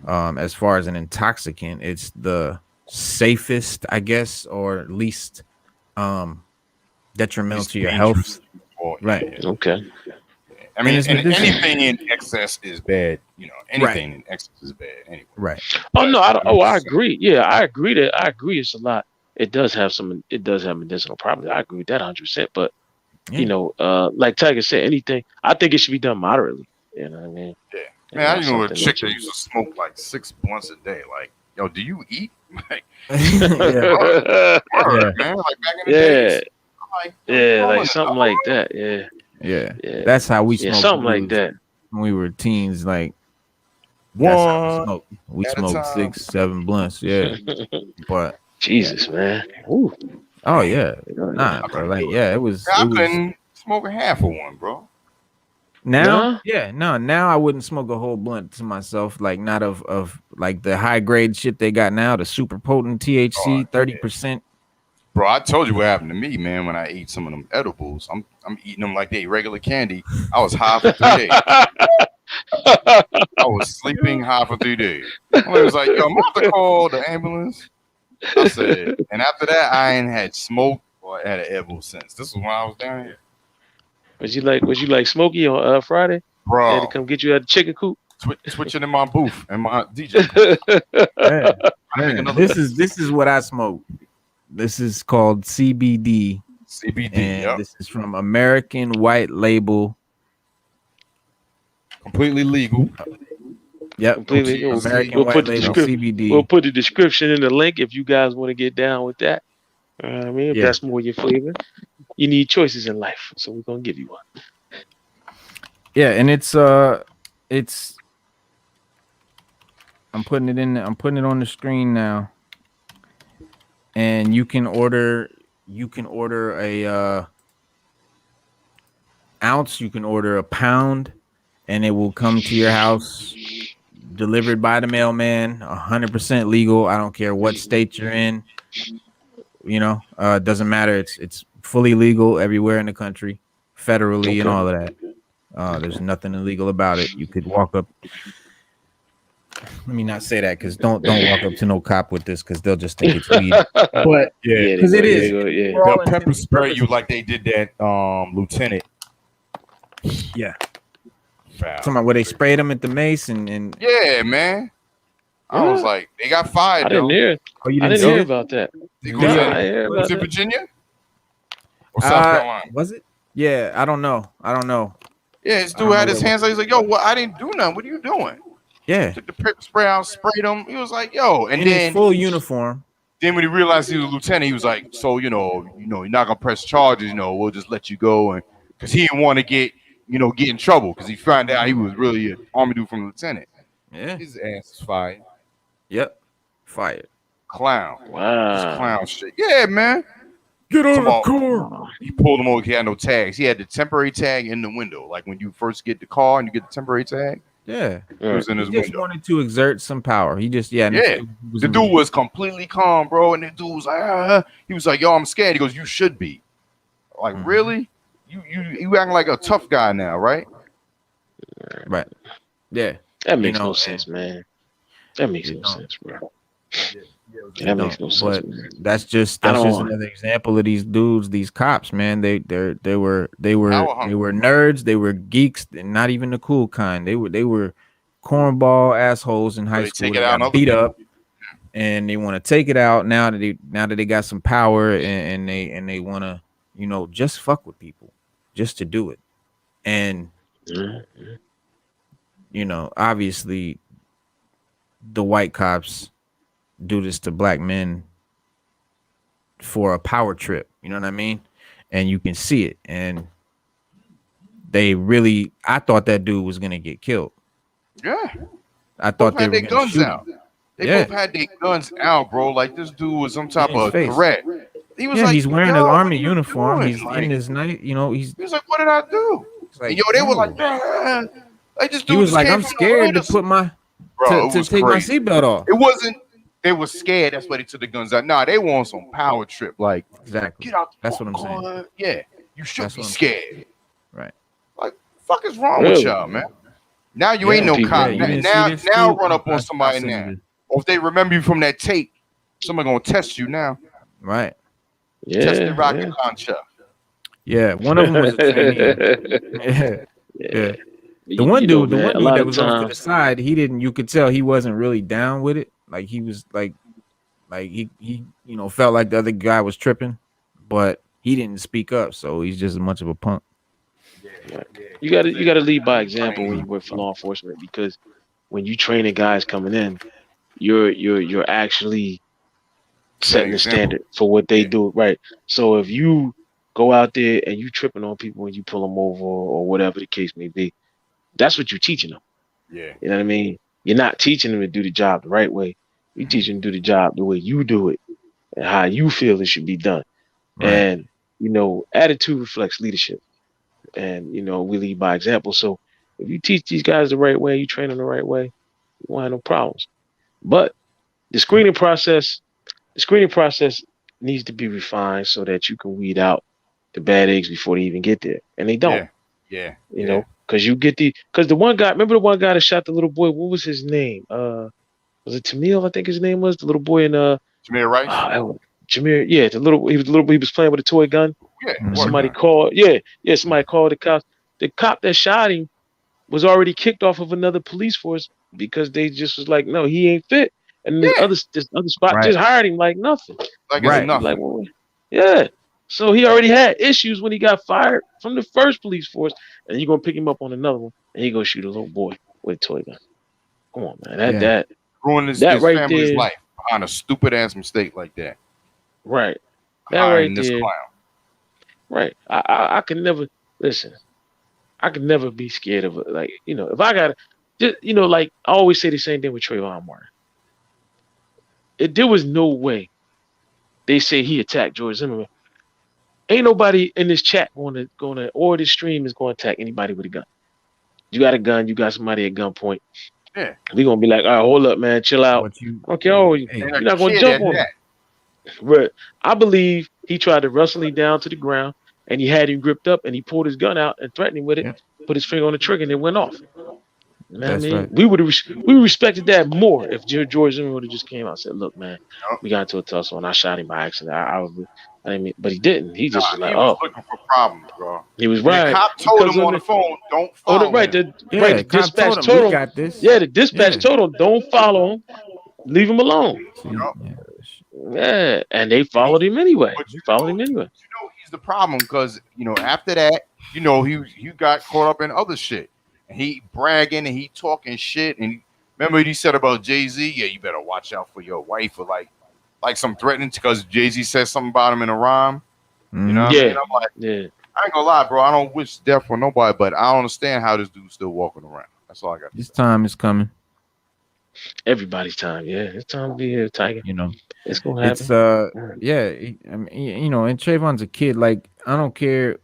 As far as an intoxicant, it's the safest, I guess, or least detrimental to your health. Right. Okay. I mean, and anything in excess is bad. Anything in excess is bad anyway. Right. Oh no, I agree. Yeah, I agree it's a lot. It does have medicinal properties. I agree with that 100%. But like Tiger said, anything, I think it should be done moderately. You know what I mean? Yeah. Man, I know a chick that used to smoke like 6 blunts a day. Like, yo, do you eat? Like, man, like back in the days. Like something like that. Yeah. That's how we smoked. Something like that. When we were teens, like we smoked 6, 7 blunts. Yeah. But Jesus, man. Ooh. Oh yeah. Nah, bro. Like, it was. I couldn't smoke a half of one, bro. Now, now I wouldn't smoke a whole blunt to myself, like not of like the high grade shit they got now, the super potent THC, 30%. Bro, I told you what happened to me, man, when I ate some of them edibles. I'm eating them like they regular candy. I was high for 3 days. I was sleeping high for 3 days. I was like, yo, I'm about to call the ambulance. I said, and after that, I ain't had smoke or had an edible since. This was when I was down here. Was you like Smokey on Friday? Bro, had to come get you at the chicken coop. Switching in my booth and my DJ booth. Man, this is what I smoke. This is called CBD. And this is from American White Label. Completely legal. Yep. Completely. American White Label CBD. We'll put the description in the link if you guys want to get down with that. I mean, if that's more your flavor. You need choices in life, so we're gonna give you one. Yeah, and it's I'm putting it on the screen now. And you can order a ounce, you can order a pound, and it will come to your house delivered by the mailman, 100% legal. I don't care what state you're in. It doesn't matter. It's fully legal everywhere in the country, federally, and all of that. There's nothing illegal about it. You could walk up. Let me not say that, because don't walk up to no cop with this, because they'll just think it's weed. But because it is. They'll pepper spray you like they did that lieutenant. Yeah. Talking about where they sprayed him at the mace and yeah, man. I was like, they got fired. I didn't hear. Oh, you didn't hear about that. Was it Virginia or South Carolina? Was it? Yeah, I don't know. Yeah, this dude had his hands like, he's like, yo, what? I didn't do nothing. What are you doing? Yeah. Took the pepper spray out, sprayed him. He was like, yo, and in then his full uniform. Then when he realized he was a lieutenant, he was like, so you're not gonna press charges. We'll just let you go, and because he didn't want to get in trouble, because he found out he was really an army dude from lieutenant. Yeah, his ass is fired. Yep, fired. Clown. Wow. This clown shit. Yeah, man. Get on the car. He pulled him over. He had no tags. He had the temporary tag in the window. Like when you first get the car and you get the temporary tag. Yeah. He was in his just window. Wanted to exert some power. He just, The dude was completely calm, bro. And the dude was like, he was like, yo, I'm scared. He goes, you should be. Like, really? You acting like a tough guy now, right? Right. Yeah. That makes no sense, man. That makes no sense, bro. That makes no sense. But that's just another example of these dudes, these cops, man. They were nerds, they were geeks, and not even the cool kind. They were cornball assholes in high school. They got beat up, and they want to take it out now that they got some power, and they want to, just fuck with people, just to do it. And obviously the white cops do this to black men for a power trip, you know what I mean? And you can see it. And I thought that dude was gonna get killed. Yeah. I thought they were had their guns out. They both had their guns out, bro. Like this dude was some type of threat. He was like, he's wearing an army uniform. He's like, in his night, he was like, what did I do? Like, they were like, I just. He was like, I'm scared to put my to take my seatbelt off. It wasn't. They were scared. That's why they took the guns out. Nah, they want some power trip. Like, exactly. Get out. That's what I'm saying. Yeah, you should be scared. Right. Like, fuck is wrong with y'all, man? Now you ain't no cop. Now run up on somebody now. Or if they remember you from that tape, somebody gonna test you now. Right. Yeah. Test the rocket launcher. Yeah. One of them was a trainee. Yeah. The one dude that was off to the side, you could tell he wasn't really down with it. Like he was like he felt like the other guy was tripping, but he didn't speak up, so he's just as much of a punk. You gotta lead by example when you work for law enforcement, because when you training guys coming in, you're actually setting the standard for what they do, right? So if you go out there and you tripping on people and you pull them over or whatever the case may be, that's what you're teaching them. Yeah. You know what I mean? You're not teaching them to do the job the right way. You're teaching them to do the job the way you do it and how you feel it should be done. Right. And, attitude reflects leadership. And, we lead by example. So if you teach these guys the right way, you train them the right way, you won't have no problems. But the screening process needs to be refined so that you can weed out the bad eggs before they even get there. And they don't. Yeah. Because the one guy, remember the one guy that shot the little boy? What was his name? Was it Tamil? I think his name was the little boy in Jameer Rice. Jameer, yeah, he was playing with a toy gun. Yeah. Somebody called the cops. The cop that shot him was already kicked off of another police force because they just was like, no, he ain't fit. And this other spot just hired him like nothing. Like it's nothing. Like, well, yeah. So he already had issues when he got fired from the first police force, and you're gonna pick him up on another one, and he gonna shoot a little boy with a toy gun. Come on, man. That ruined his family's life behind a stupid ass mistake like that. Right. That right there. Right. I can never listen. I can never be scared of it. Like, if I gotta just, like I always say the same thing with Trayvon Martin. There was no way they say he attacked George Zimmerman. Ain't nobody in this chat going to or this stream is going to attack anybody with a gun. You got a gun, you got somebody at gunpoint. Yeah. We're going to be like, all right, hold up, man, chill out. Okay, you're not going to jump on him. But I believe he tried to wrestle him down to the ground, and he had him gripped up, and he pulled his gun out and threatened him with it, put his finger on the trigger, and it went off. You know what I mean? Right. We respected that more if George Zimmerman would have just came out and said, look, man, we got into a tussle, and I shot him by accident. I didn't mean, but he didn't. He just was like, was looking for problems, bro. He was right. The cop told him on the phone, don't follow him. The dispatch told him, got this. Yeah, the dispatch told him, don't follow him. Leave him alone. Yeah, and they followed him anyway. He's the problem because, after that, he got caught up in other shit. And he bragging and he talking shit. And remember he said about Jay-Z, yeah, you better watch out for your wife, or like some threatening because Jay-Z said something about him in a rhyme. You know what I mean? I'm like, I ain't gonna lie, bro. I don't wish death for nobody, but I don't understand how this dude's still walking around. That's all I got to say. Time is coming. Everybody's time. Yeah, it's time to be here, Tiger. You know, It's gonna happen. it's yeah. I mean, you know, and Trayvon's a kid. Like, I don't care,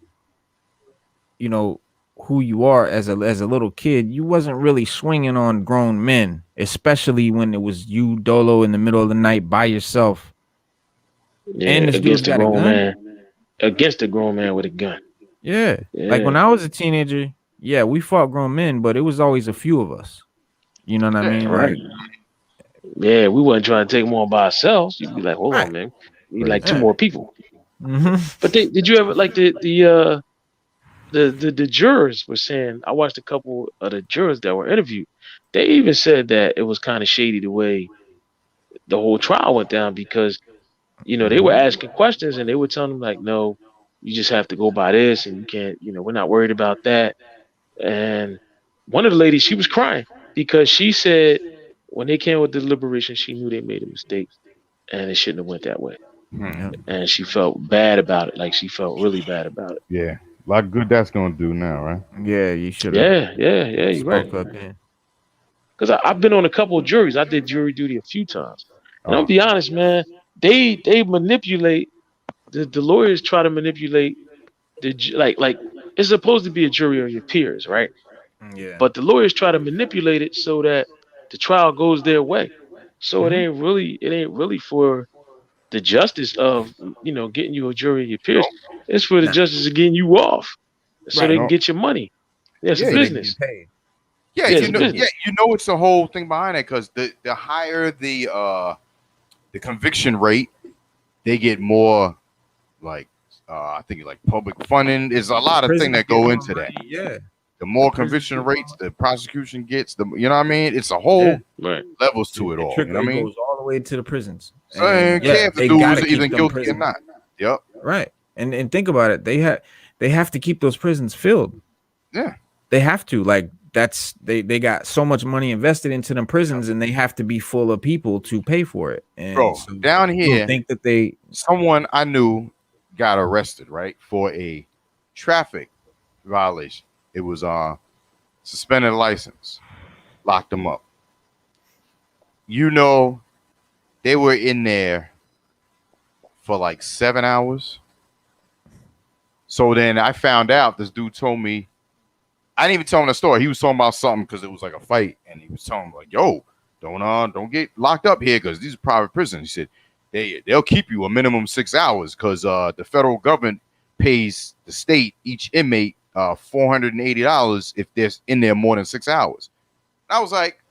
you know, who you are as a little kid. You wasn't really swinging on grown men, especially when it was you Dolo in the middle of the night by yourself. Yeah, And this dude's against the got a grown gun. man. Against the grown man with a gun. Yeah. Like when I was a teenager, yeah, we fought grown men, but it was always a few of us. You know what I mean? Right. Yeah, we wasn't trying to take them on by ourselves. You'd be like, hold on, man. We need like two more people. But did you ever like the jurors were saying, I watched a couple of the jurors that were interviewed. They even said that it was kind of shady the way the whole trial went down because, you know, they were asking questions and they were telling them like, no, you just have to go by this and you can't, you know, we're not worried about that. And one of the ladies, she was crying because she said when they came with deliberation, she knew they made a mistake and it shouldn't have went that way. And she felt bad about it. Like she felt really bad about it. Yeah. A lot of good that's gonna do now, right? Yeah, you should have. Yeah, you're right. Because I've been on a couple of juries. I did jury duty a few times. And I'll be honest, man, they manipulate the lawyers try to manipulate the like it's supposed to be a jury of your peers, right? Yeah. But the lawyers try to manipulate it so that the trial goes their way. So it ain't really for the justice of, you know, getting you a jury of your peers. It's for the justice of getting you off, so they can get your money. It's a business. Yeah, you know it's the whole thing behind it because the higher the conviction rate, they get more like I think like public funding. There's a lot of things that go into that. Yeah. The more conviction rates the prosecution gets, the you know what I mean? It's a whole levels to it all. You know what I mean? It goes all the way to the prisons. So they don't care if the dude is either guilty or not. Yep. Right. And think about it. They have to keep those prisons filled. Yeah. They have to. Like that's they got so much money invested into them prisons and they have to be full of people to pay for it. And bro, so down here, think that someone I knew got arrested, right, for a traffic violation. It was suspended license, locked them up. You know, they were in there for like 7 hours. So then I found out, this dude told me, I didn't even tell him the story. He was talking about something because it was like a fight, and he was telling me like, "Yo, don't get locked up here because these are private prisons." He said they'll keep you a minimum 6 hours because the federal government pays the state each inmate $480 if they're in there more than 6 hours. And I was like,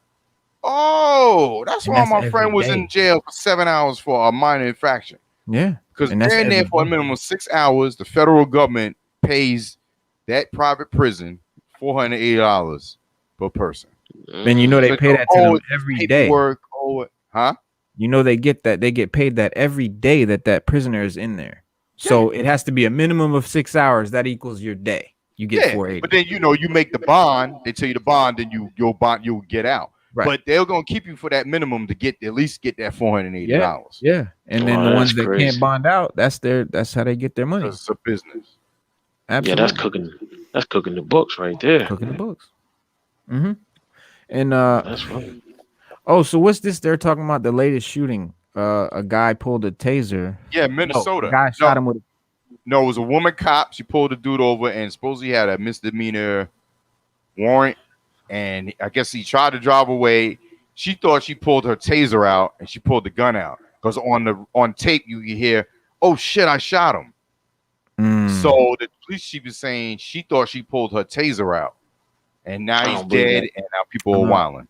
oh, that's why my friend was in jail for 7 hours for a minor infraction. Yeah, because they're in there for a minimum of 6 hours. The federal government pays that private prison $480 per person. And you know they pay that to them every day. Huh? You know they get paid that every day that prisoner is in there. So it has to be a minimum of 6 hours. That equals your day. You get 480. But then you make the bond. They tell you the bond, then you'll get out. Right. But they're gonna keep you for that minimum to at least get that $480. Yeah. And then the ones that can't bond out, that's how they get their money. It's a business. Absolutely. Yeah, that's cooking the books right there. Cooking the books. Mm-hmm. And that's right. Oh, so what's this? They're talking about the latest shooting. A guy pulled a taser. Yeah, Minnesota. A guy shot him with. No, it was a woman cop. She pulled the dude over and supposedly had a misdemeanor warrant. And I guess he tried to drive away. She thought she pulled her taser out and she pulled the gun out. Because on tape you hear, "Oh shit, I shot him." So the police chief is saying she thought she pulled her taser out. And now he's dead and now people are wilding.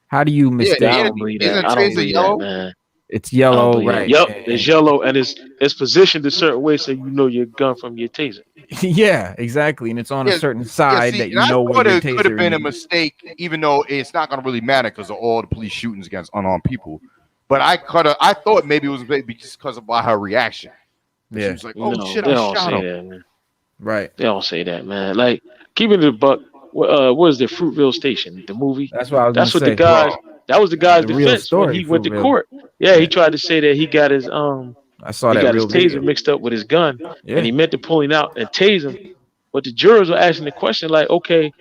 How do you mistake? I don't believe that. I don't believe that, man. It's yellow, right? Yep, it's yellow, and it's positioned a certain way so you know your gun from your taser. Yeah, exactly, and it's on a certain side that you know where your taser could have been a mistake, even though it's not going to really matter because of all the police shootings against unarmed people. But I thought maybe it was because of her reaction. Yeah, she was like, "Oh shit, I shot him." That, man. Right? They don't say that, man. Like keeping it a buck. What is the Fruitville Station? The movie. That's what I was. That's what the guys. That was the guy's defense when he went to court. Yeah, he tried to say that he got his I saw he that got real his taser video. mixed up with his gun, and he meant to pull him out and tase him. But the jurors were asking the question like, okay,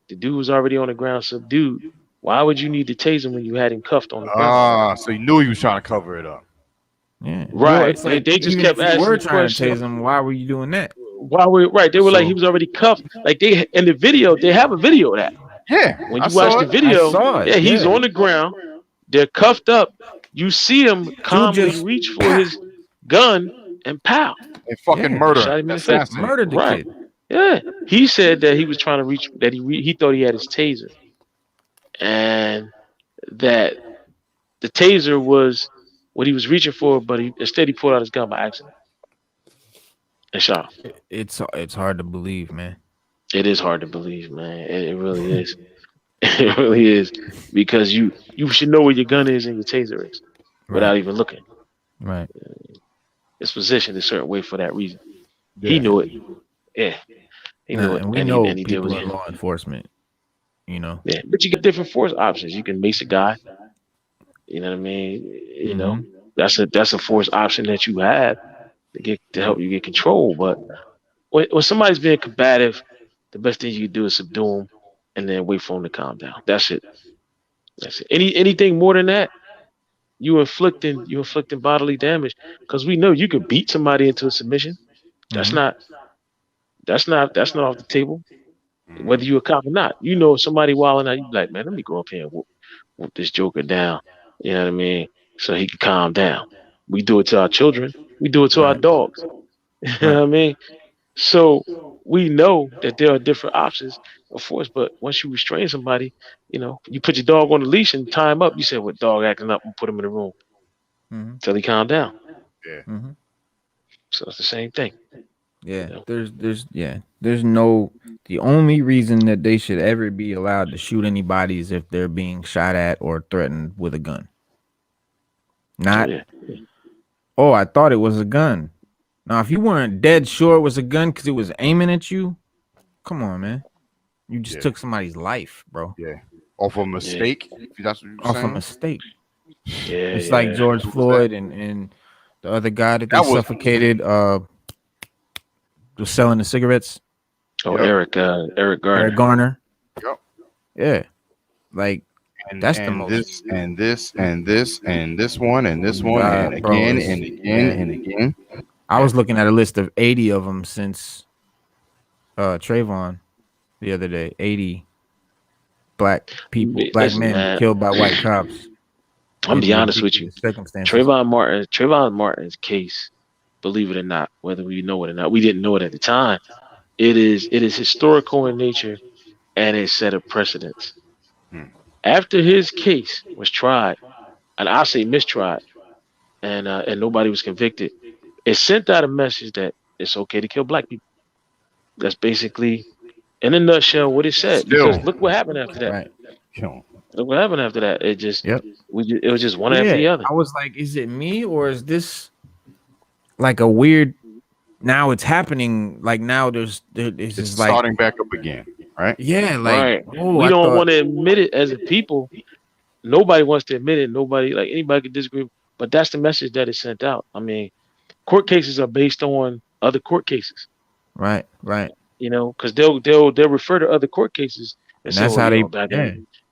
the dude was already on the ground subdued. Why would you need to tase him when you had him cuffed on the ground? So you knew he was trying to cover it up. Yeah, right. Well, They just kept asking. You were trying to tase him. Why were you doing that? Why were right? They were like he was already cuffed. Like they in the video, they have a video of that. Yeah, when you watch the video, he's on the ground. They're cuffed up. You see him calmly reach for his gun and pow. And fucking murder. Shot him in the face. Murdered the kid. Yeah, he said that he was trying to reach. That he thought he had his taser, and that the taser was what he was reaching for, but instead he pulled out his gun by accident and shot him. It's hard to believe, man. It is hard to believe, man. It really is. It really is, because you should know where your gun is and your taser is without even looking. Right. It's positioned a certain way for that reason. Yeah. He knew it. Yeah. He knew it. And we know people in law enforcement, you know. Yeah, but you get different force options. You can mace a guy. You know what I mean? You know, that's a force option that you have to help you get control. But when somebody's being combative, the best thing you can do is subdue them and then wait for them to calm down. That's it. That's it. Anything more than that, you inflicting bodily damage, because we know you could beat somebody into a submission. That's not off the table. Whether you a cop or not, you know, somebody wilding out, you be like, man, let me go up here and whoop this joker down. You know what I mean? So he can calm down. We do it to our children. We do it to our dogs. You know what I mean? So we know that there are different options of force, but once you restrain somebody, you know, you put your dog on the leash and tie him up. You said, "What dog acting up?" and put him in the room until he calm down. Yeah. So it's the same thing. Yeah. You know? There's no. The only reason that they should ever be allowed to shoot anybody is if they're being shot at or threatened with a gun. Not. Oh, I thought it was a gun. Now, if you weren't dead sure it was a gun because it was aiming at you, come on, man. You just took somebody's life, bro. Yeah. Off a mistake. That's what you're off saying? a mistake. Yeah. It's like George Floyd and the other guy that they suffocated was selling the cigarettes. Oh, Eric Garner. Eric Garner. Yep. Yeah. Like, that's the most. This one and this one and again and again and again. I was looking at a list of 80 of them since Trayvon the other day. 80 black people, black men killed by white cops. I'm be honest with you. Trayvon Martin's case, believe it or not, whether we know it or not, we didn't know it at the time. It is historical in nature, and it set a precedence. After his case was tried, and I say mistried, and nobody was convicted, it sent out a message that it's okay to kill black people. That's basically, in a nutshell, what it said. Because look what happened after that. Right. Look what happened after that. It just, it was just one after the other. I was like, is it me or is this like a weird? Now it's happening. Like now it's just like starting back up again, right? Yeah, like we don't want to admit it as a people. Nobody wants to admit it. Nobody, like anybody could disagree, but that's the message that is sent out. I mean, court cases are based on other court cases. Right. You know, because they'll refer to other court cases, and that's how they.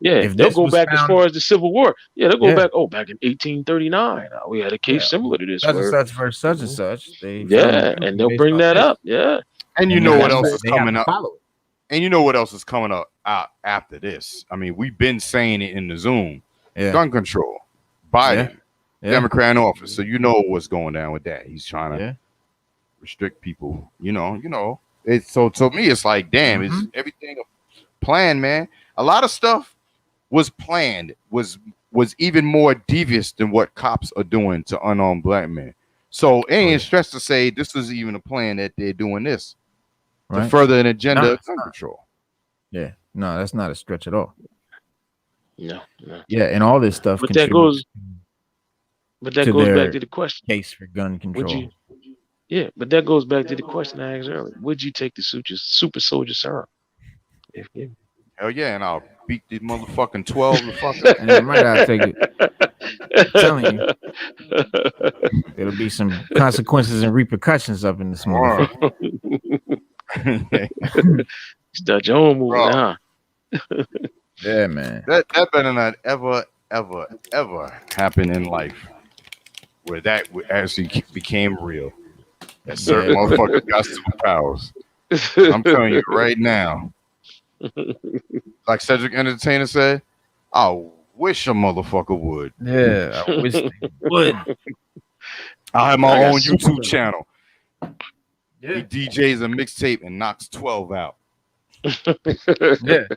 If they'll go back as far as the Civil War. Yeah, they'll go back. Oh, back in 1839, we had a case similar to this. Such and such versus such and such. And they'll bring that up. Yeah. And you know what else is coming up? And you know what else is coming up after this? I mean, we've been saying it in the Zoom. Gun control, Biden, Democrat in office. So you know what's going down with that. He's trying to restrict people. You know. It's so to me, it's like, damn, is everything a plan, man? A lot of stuff was planned, was even more devious than what cops are doing to unarmed black men. So it ain't stress to say this is even a plan that they're doing this to further an agenda of gun control. Yeah, no, that's not a stretch at all. No. Yeah, and all this stuff. But that goes back to the question. Case for gun control. But that goes back to the question I asked earlier. Would you take the super soldier serum? Hell yeah, and I'll beat these motherfucking 12 the fuck. And I might not take it. I'm telling you, there'll be some consequences and repercussions up in this motherfucker. Start your own movie, huh? Yeah, man. That better not ever happen in life where that actually became real. That certain motherfuckers got superpowers. I'm telling you right now. Like Cedric Entertainer said, I wish a motherfucker would. Yeah, I wish they would. I have my own YouTube channel. Yeah. He DJs a mixtape and knocks 12 out.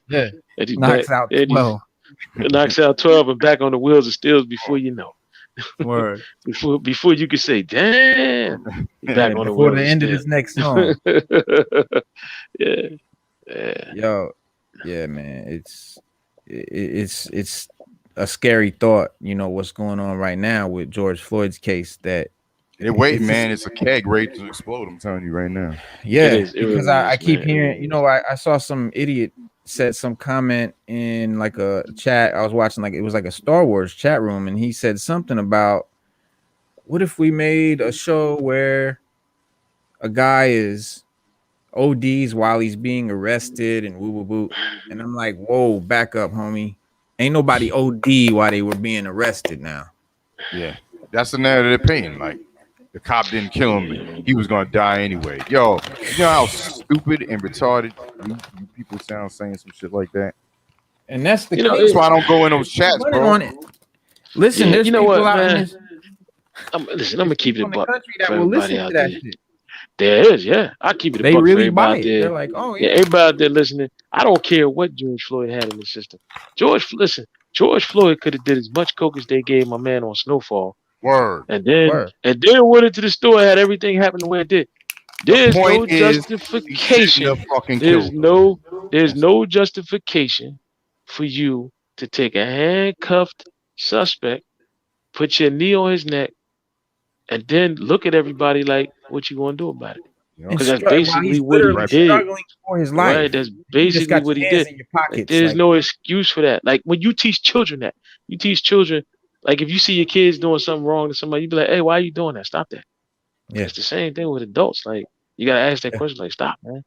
Yeah. Knocks out 12. Knocks out 12 and back on the wheels of steels before you know. Word. Before you can say, damn, back on the before wheels the end of this next song. Yeah. Yo, yeah, man. It's a scary thought, what's going on right now with George Floyd's case. That it's a keg ready to explode. I'm telling you right now. Yeah, because I keep hearing, I saw some idiot said some comment in like a chat. I was watching, like it was like a Star Wars chat room, and he said something about, what if we made a show where a guy is ODs while he's being arrested and woo woo woo. And I'm like, whoa, back up, homie. Ain't nobody OD while they were being arrested now. Yeah, that's the narrative they're painting. Like, the cop didn't kill him. He was gonna die anyway. Yo, you know how stupid and retarded you people sound saying some shit like that? And that's the that's why I don't go in those chats, bro. Listen, there's people out in this. I'm gonna keep it a buck that will listen to that shit. There is, yeah. I keep it a buck for everybody out there. They're like, oh yeah, everybody out there listening. I don't care what George Floyd had in the system. George Floyd could have did as much coke as they gave my man on Snowfall. Word. And then went into the store and had everything happen the way it did. There's no justification. There's no justification for you to take a handcuffed suspect, put your knee on his neck, and then look at everybody like, what you gonna do about it? Because that's basically what he did. Struggling for his life. Right, that's basically what he did. Like, there's no excuse for that. Like, when you teach children that, like, if you see your kids doing something wrong to somebody, you be like, hey, why are you doing that? Stop that. Yeah. It's the same thing with adults. Like, you gotta ask that question, like, stop, man.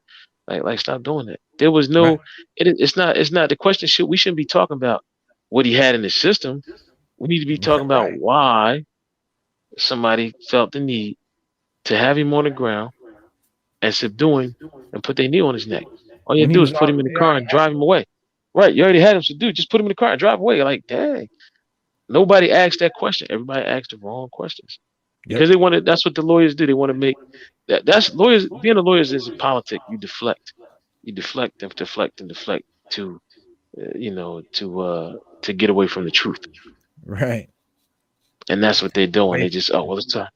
Like stop doing that. There was no it's not the question we shouldn't be talking about what he had in the system. We need to be talking about why somebody felt the need to have him on the ground and subdue him and put their knee on his neck. All you have to do is put him in the car and drive him away. Right, you already had him subdued. Just put him in the car and drive away. Like, dang. Nobody asked that question. Everybody asked the wrong questions. Because they wanted, that's what the lawyers do. They want to make that's lawyers. Being a lawyer is a politic. You deflect to, to get away from the truth. Right. And that's what they're doing. They just, let's talk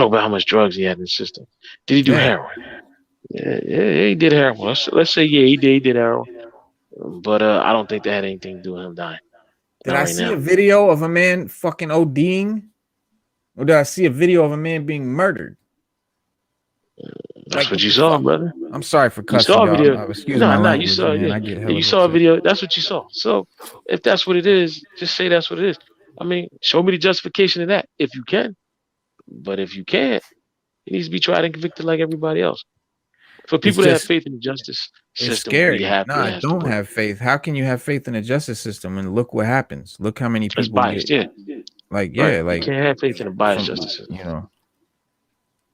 about how much drugs he had in the system. Did he do heroin? Yeah, he did heroin. Let's say, he did heroin. But I don't think that had anything to do with him dying. Did I see a video of a man fucking ODing? Or did I see a video of a man being murdered? That's what you saw, brother. I'm sorry for cussing. You saw a video. Excuse my language, you saw man. You saw a video. That's what you saw. So if that's what it is, just say that's what it is. I mean, show me the justification of that if you can. But if you can't, he needs to be tried and convicted like everybody else. For people that have faith in the justice system, it's scary. I don't have faith. How can you have faith in the justice system and look what happens? Look how many people it's biased, like, you can't have faith in a biased justice system.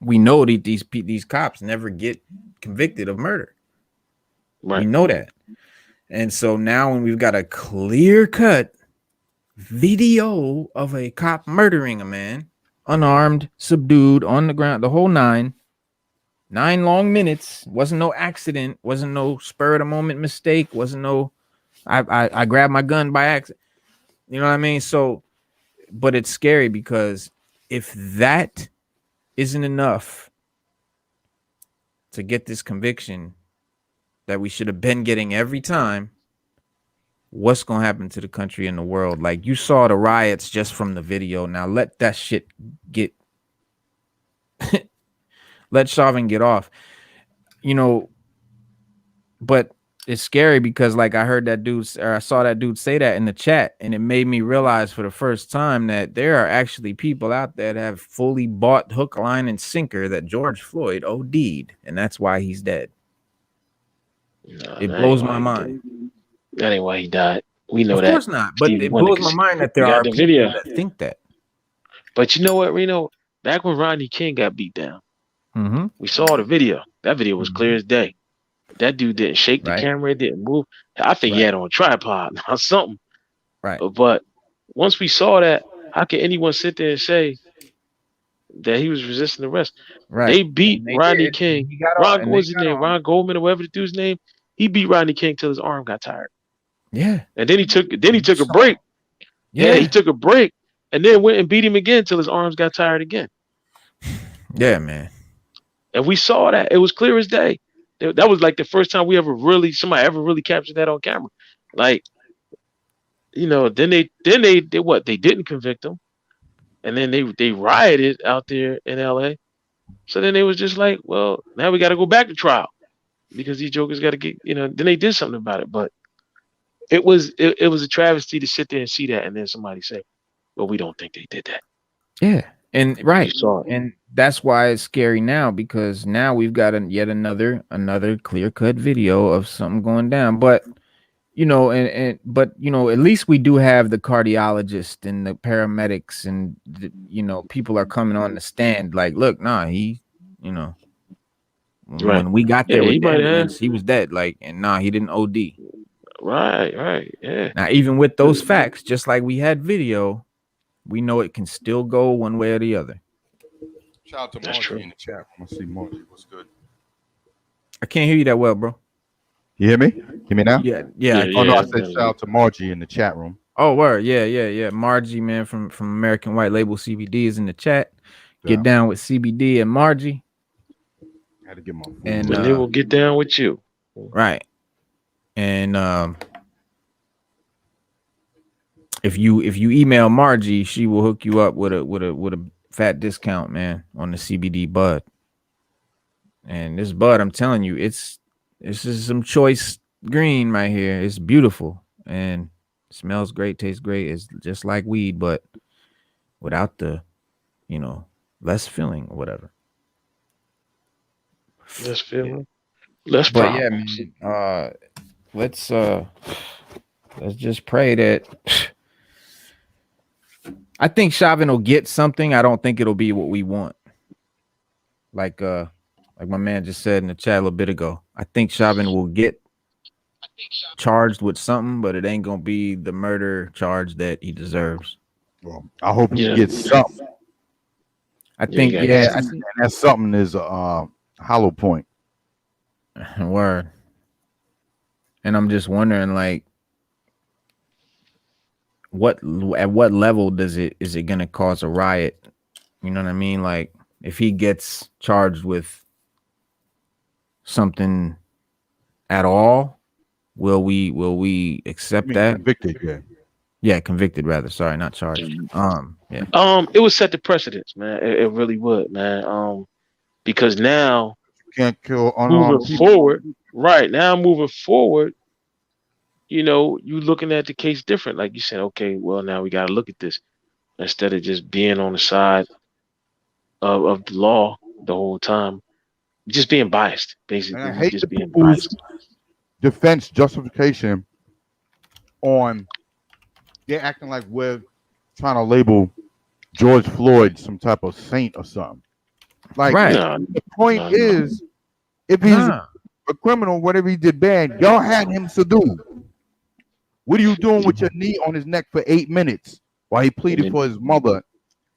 We know that these cops never get convicted of murder. Right. We know that. And so now when we've got a clear-cut video of a cop murdering a man, unarmed, subdued, on the ground, the whole 9 long minutes, wasn't no accident, wasn't no spur of the moment mistake, wasn't no I grabbed my gun by accident. You know what I mean? So, but it's scary because if that isn't enough to get this conviction that we should have been getting every time, what's going to happen to the country and the world? Like, you saw the riots just from the video. Now let that shit get let Chauvin get off, but it's scary because, like, I heard that dude, or I saw that dude say that in the chat, and it made me realize for the first time that there are actually people out there that have fully bought hook, line, and sinker that George Floyd OD'd, and that's why he's dead. It blows my mind. That ain't why he died. We know of that. course not. But Stevie it Wonder, blows my 'cause mind that we there got are the people video. that think that. But you know what, Reno? Back when Rodney King got beat down, Mm-hmm. we saw the video. That video was clear as day. That dude didn't shake the Right. camera, it didn't move. I think he Right. had on a tripod or something. Right. But once we saw that, how can anyone sit there and say that he was resisting arrest? Right. They beat And they Rodney did. King. He got Ron, on, and what was they his got name? on. Ron Goldman or whatever the dude's name. He beat Rodney King till his arm got tired. Yeah. And then he took a break. Yeah, he took a break and then went and beat him again till his arms got tired again. Yeah, man. And we saw that. It was clear as day. That was like the first time somebody ever really captured that on camera. Like, you know, then they did what? They didn't convict him. And then they rioted out there in LA. So then they was just like, well, now we got to go back to trial because these jokers got to get, you know, then they did something about it. But it was a travesty to sit there and see that and then somebody say, well, we don't think they did that. Yeah. And right. saw it. And that's why it's scary now, because now we've got yet another clear-cut video of something going down. But you know, but you know, at least we do have the cardiologist and the paramedics, and you know, people are coming on the stand like, look, nah, he, you know, when we got there with the ambulance, he was dead. Like, and nah, he didn't OD. Right, yeah. Now, even with those facts, just like we had video, we know it can still go one way or the other. Shout out to Margie in the chat. I'm gonna see Margie. What's good? I can't hear you that well, bro. You hear me? Hear me now? Yeah. Oh no, I said shout out to Margie in the chat room. Oh, word. Yeah. Margie, man, from American White Label CBD is in the chat. Get down with CBD and Margie. Had to get my food. And they will get down with you. Right. And if you email Margie, she will hook you up with a fat discount, man, on the CBD bud. And this bud, I'm telling you, this is some choice green right here. It's beautiful and smells great, tastes great. It's just like weed, but without the, you know, less filling or whatever. Less filling, less but problems. Yeah, man, let's just pray that. I think Chauvin will get something. I don't think it'll be what we want. Like my man just said in the chat a little bit ago. I think Chauvin will get charged with something, but it ain't gonna be the murder charge that he deserves. Well, I hope he gets something. I think, I think that something is a hollow point. Word. And I'm just wondering, like, at what level is it gonna cause a riot? You know what I mean? Like, if he gets charged with something at all, will we accept that? Convicted, convicted rather. Sorry, not charged. It would set the precedence, man. It really would, man. Because now you can't kill moving forward, right now, you know, you looking at the case different. Like you said, okay, well, now we got to look at this instead of just being on the side of the law the whole time, just being biased, basically. And I hate just the being people's biased. Defense justification on they're acting like we're trying to label George Floyd some type of saint or something. Like, the point is, if he's a criminal, whatever he did bad, y'all had him subdued. What are you doing with your knee on his neck for 8 minutes while he pleaded for his mother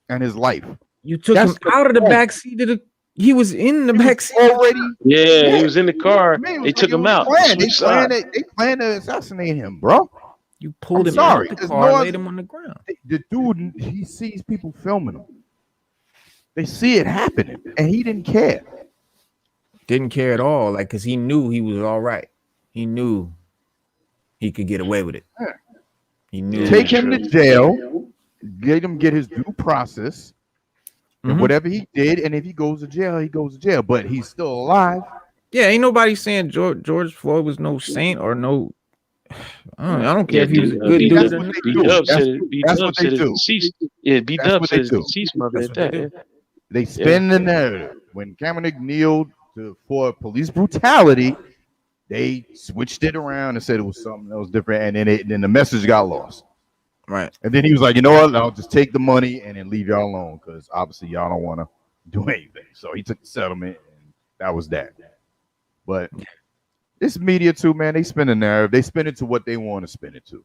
and his life? You took him out of the back seat of the. He was in the back seat already. Yeah, he was in the car. They took him out. They planned to assassinate him, bro. You pulled him out of the car, laid him on the ground. The dude, he sees people filming him. They see it happening, and he didn't care. Didn't care at all, like, because he knew he was all right. He knew he could get away with it. He knew. Take him to jail, get his due process, and whatever he did, and if he goes to jail, he goes to jail. But he's still alive. Yeah, ain't nobody saying George Floyd was no saint or no. I don't care if he was a good dude. That's what they do. That's what they do. Yeah, B-Dub said his deceased mother at that. They spin the narrative. When Kaepernick kneeled for police brutality, They switched it around and said it was something that was different, and then the message got lost. Right. And then he was like, you know what? I'll just take the money and then leave y'all alone because obviously y'all don't want to do anything. So he took the settlement, and that was that. But this media too, man, they spin the narrative. They spin it to what they want to spin it to.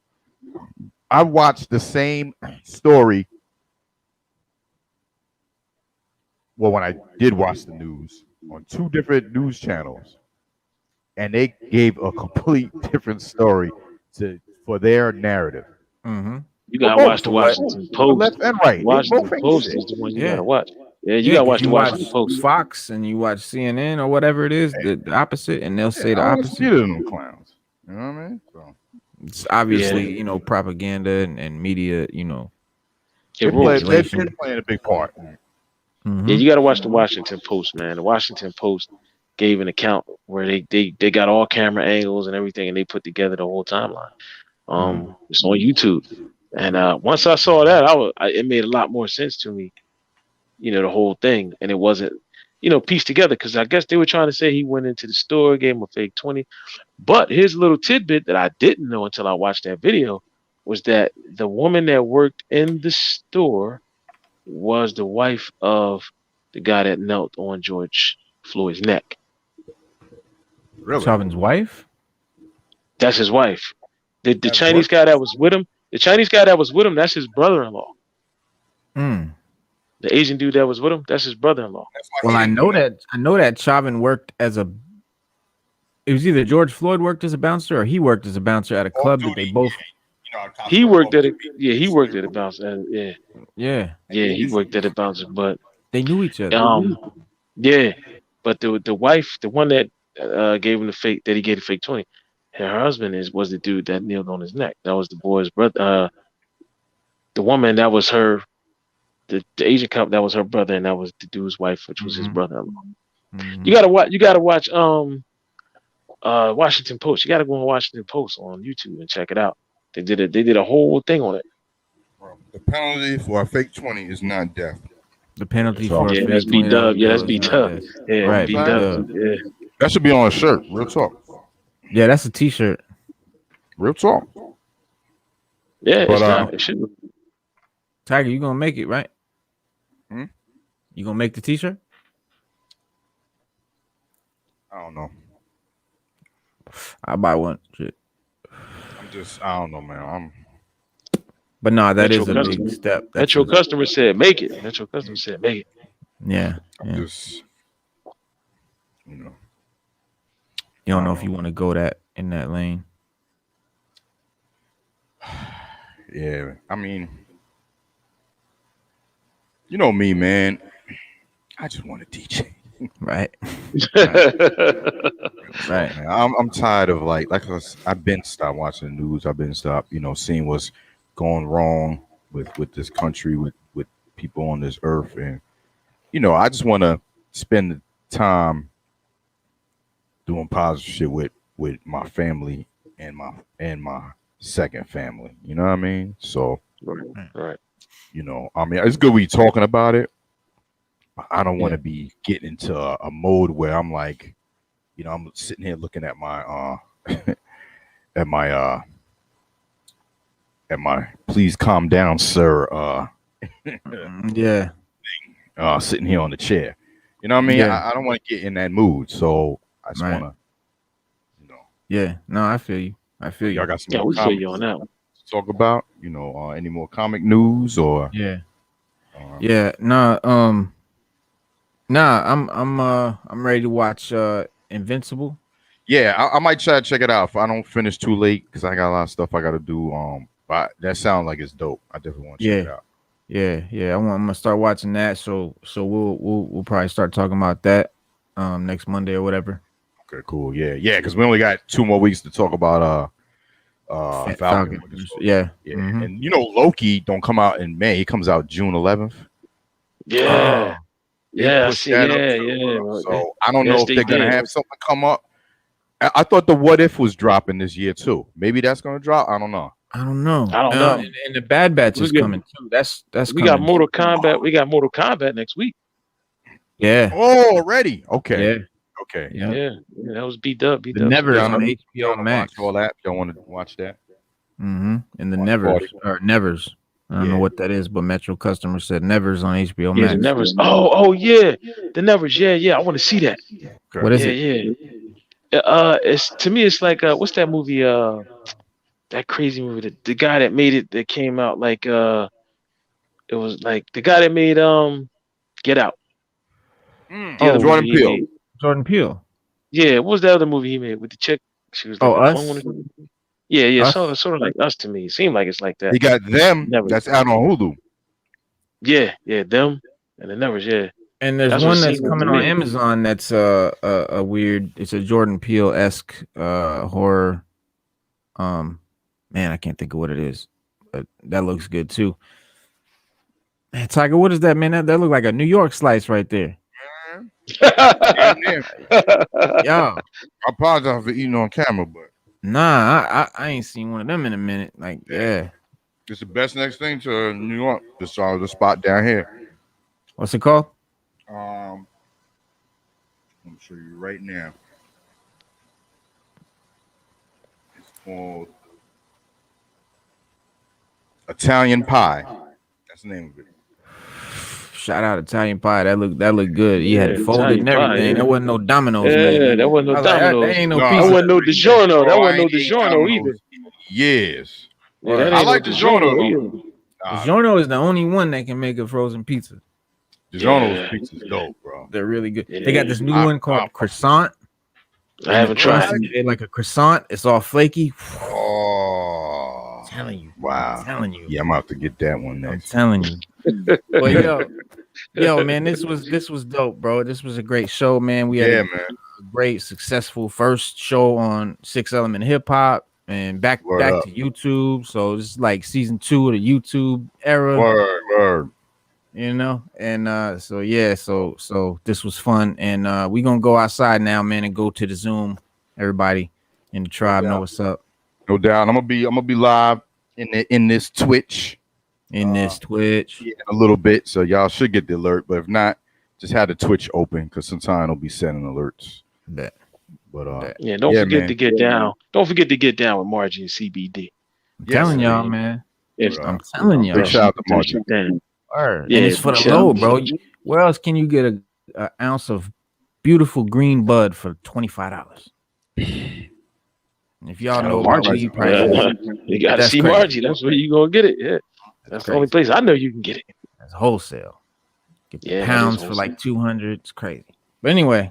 I watched the same story. Well, when I did watch the news on 2 different news channels, and they gave a complete different story for their narrative. Mm-hmm. You gotta watch the Washington Post. Left and right. Washington Post is the one you gotta watch. Yeah, you gotta watch the Washington Post. Fox and you watch CNN or whatever it is, the opposite, and they'll say the opposite. Get it in them clowns. You know what I mean? So it's obviously, propaganda and media, they're playing a big part. Mm-hmm. Yeah, you gotta watch the Washington Post, man. The Washington Post gave an account where they got all camera angles and everything, and they put together the whole timeline. It's on YouTube. And once I saw that, it made a lot more sense to me, the whole thing. And it wasn't, pieced together, because I guess they were trying to say he went into the store, gave him a fake 20. But here's a little tidbit that I didn't know until I watched that video, was that the woman that worked in the store was the wife of the guy that knelt on George Floyd's neck. Really? Chauvin's wife? That's his wife. The Chinese guy that was with him, that's his brother-in-law. The Asian dude that was with him, that's his brother-in-law. Well, I know that Chauvin worked as it was either George Floyd worked as a bouncer or he worked as a bouncer at a club that they both. He worked at he worked at a bouncer. Yeah, he worked at a bouncer, but they knew each other. But the wife, the one that gave him he gave the fake 20. Her husband was the dude that kneeled on his neck. That was the boy's brother. The woman that was her, the Asian couple, that was her brother, and that was the dude's wife, which was his brother-in-law. Mm-hmm. You gotta watch Washington Post. You gotta go on Washington Post on YouTube and check it out. They did a whole thing on it. The penalty for a fake 20 is not death. The penalty for a fake 20 that's B-Dub. Yeah, that's B-Dub. Yeah, right, B-Dub. Yeah. That should be on a shirt. Real talk. Yeah, that's a T-shirt. Real talk. Yeah, it should be. Tiger, you gonna make it, right? You gonna make the T-shirt? I don't know. I'll buy one. Shit. I don't know, man. But no, that is a big step. That's your customer said, make it. That's your customer said, make it. Yeah. Just, You don't know if you want to go in that lane. Yeah, I mean, you know me, man. I just want to DJ. Right. Right. I'm tired of I've been stopped watching the news. I've been stopped, seeing what's going wrong with this country, with people on this earth, and I just want to spend the time doing positive shit with my family and my second family. You know what I mean? So, right. I mean, it's good we talking about it. I don't want to be getting into a mode where I'm like, I'm sitting here looking at my at my please calm down, sir. Sitting here on the chair. You know what I mean? Yeah. I don't want to get in that mood. So I just want to, Yeah. No, I feel you. Y'all got some we feel you on that one. to talk about? Any more comic news or? Yeah. I'm ready to watch Invincible. Yeah, I might try to check it out if I don't finish too late because I got a lot of stuff I got to do. But that sounds like it's dope. I definitely want to check it out. Yeah. I'm gonna start watching that. So we'll probably start talking about that next Monday or whatever. Okay, cool. Yeah, because we only got 2 more weeks to talk about Falcon. Yeah. Mm-hmm. And Loki don't come out in May. He comes out June 11th. Yeah. Yeah. So I don't know if they're gonna have something come up. I thought the What If was dropping this year too. Maybe that's gonna drop. I don't know. And the Bad Batch is coming too. That's we got Mortal Kombat. We got Mortal Kombat next week. Yeah. Oh, already. Okay. Yeah. Okay. Yeah, that was B-Dub. The Nevers on HBO Max. All that. Y'all want to watch that? Mm-hmm. And the Nevers or Nevers. I don't know what that is, but Metro customer said Nevers on HBO Max. Yeah, the Nevers. Oh yeah, the Nevers. Yeah. I want to see that. Okay. What is it? Yeah. It's to me. It's like what's that movie? That crazy movie. The guy that made it. That came out like it was like the guy that made Get Out. Jordan Peele. Jordan Peele. Yeah. What was the other movie he made with the chick? She was like Us. Yeah. Sort of like Us to me. It seemed like it's like that. He got them. Nevers. That's out on Hulu. Yeah. Them and the Nevers. Yeah. And there's one that's coming on Amazon that's a weird. It's a Jordan Peele-esque horror. Man, I can't think of what it is, but that looks good too. Man, Tiger, what is that, man? That look like a New York slice right there. Yeah, I apologize for eating on camera, but nah, I ain't seen one of them in a minute. Like, yeah, it's the best next thing to New York. Just the spot down here. What's it called? I'm gonna show you right now. It's called Italian Pie. That's the name of it. Shout out Italian Pie. That looked good. He had it folded and everything. Pie, yeah. There wasn't no Domino's. Yeah, man. there wasn't no Domino's. There ain't no No, pizza. That wasn't no DiGiorno. That wasn't no DiGiorno either. Yes. Yeah, that I ain't like no DiGiorno. either. DiGiorno is the only one that can make a frozen pizza. DiGiorno's pizza's dope, bro. They're really good. Yeah. They got this new one called croissant. I haven't tried. They're like a croissant. It's all flaky. Oh, I'm telling you. wow. I'm telling you. Yeah, I'm about to get that one I'm next. telling you. But yo, man, this was dope, bro. This was a great show, man. We had a great, successful first show on 6 Element Hip Hop and back to YouTube. So this is like season 2 of the YouTube era. Word. You know, and so this was fun, and we're gonna go outside now, man, and go to the Zoom. Everybody in the tribe know what's up. No doubt. I'm gonna be live in this Twitch. In a little bit, so y'all should get the alert. But if not, just have the Twitch open because sometimes it'll be sending alerts. Bet. But don't forget to get down. Don't forget to get down with Margie and CBD. I'm telling y'all, man. I'm telling y'all. Big shout out to Margie. And it's for the low, bro. Where else can you get an ounce of beautiful green bud for $25? If y'all know Margie prices, you gotta see crazy. Margie. That's where you gonna get it. Yeah, that's the only place I know you can get it. That's wholesale. Get the pounds for like 200. It's crazy. But anyway,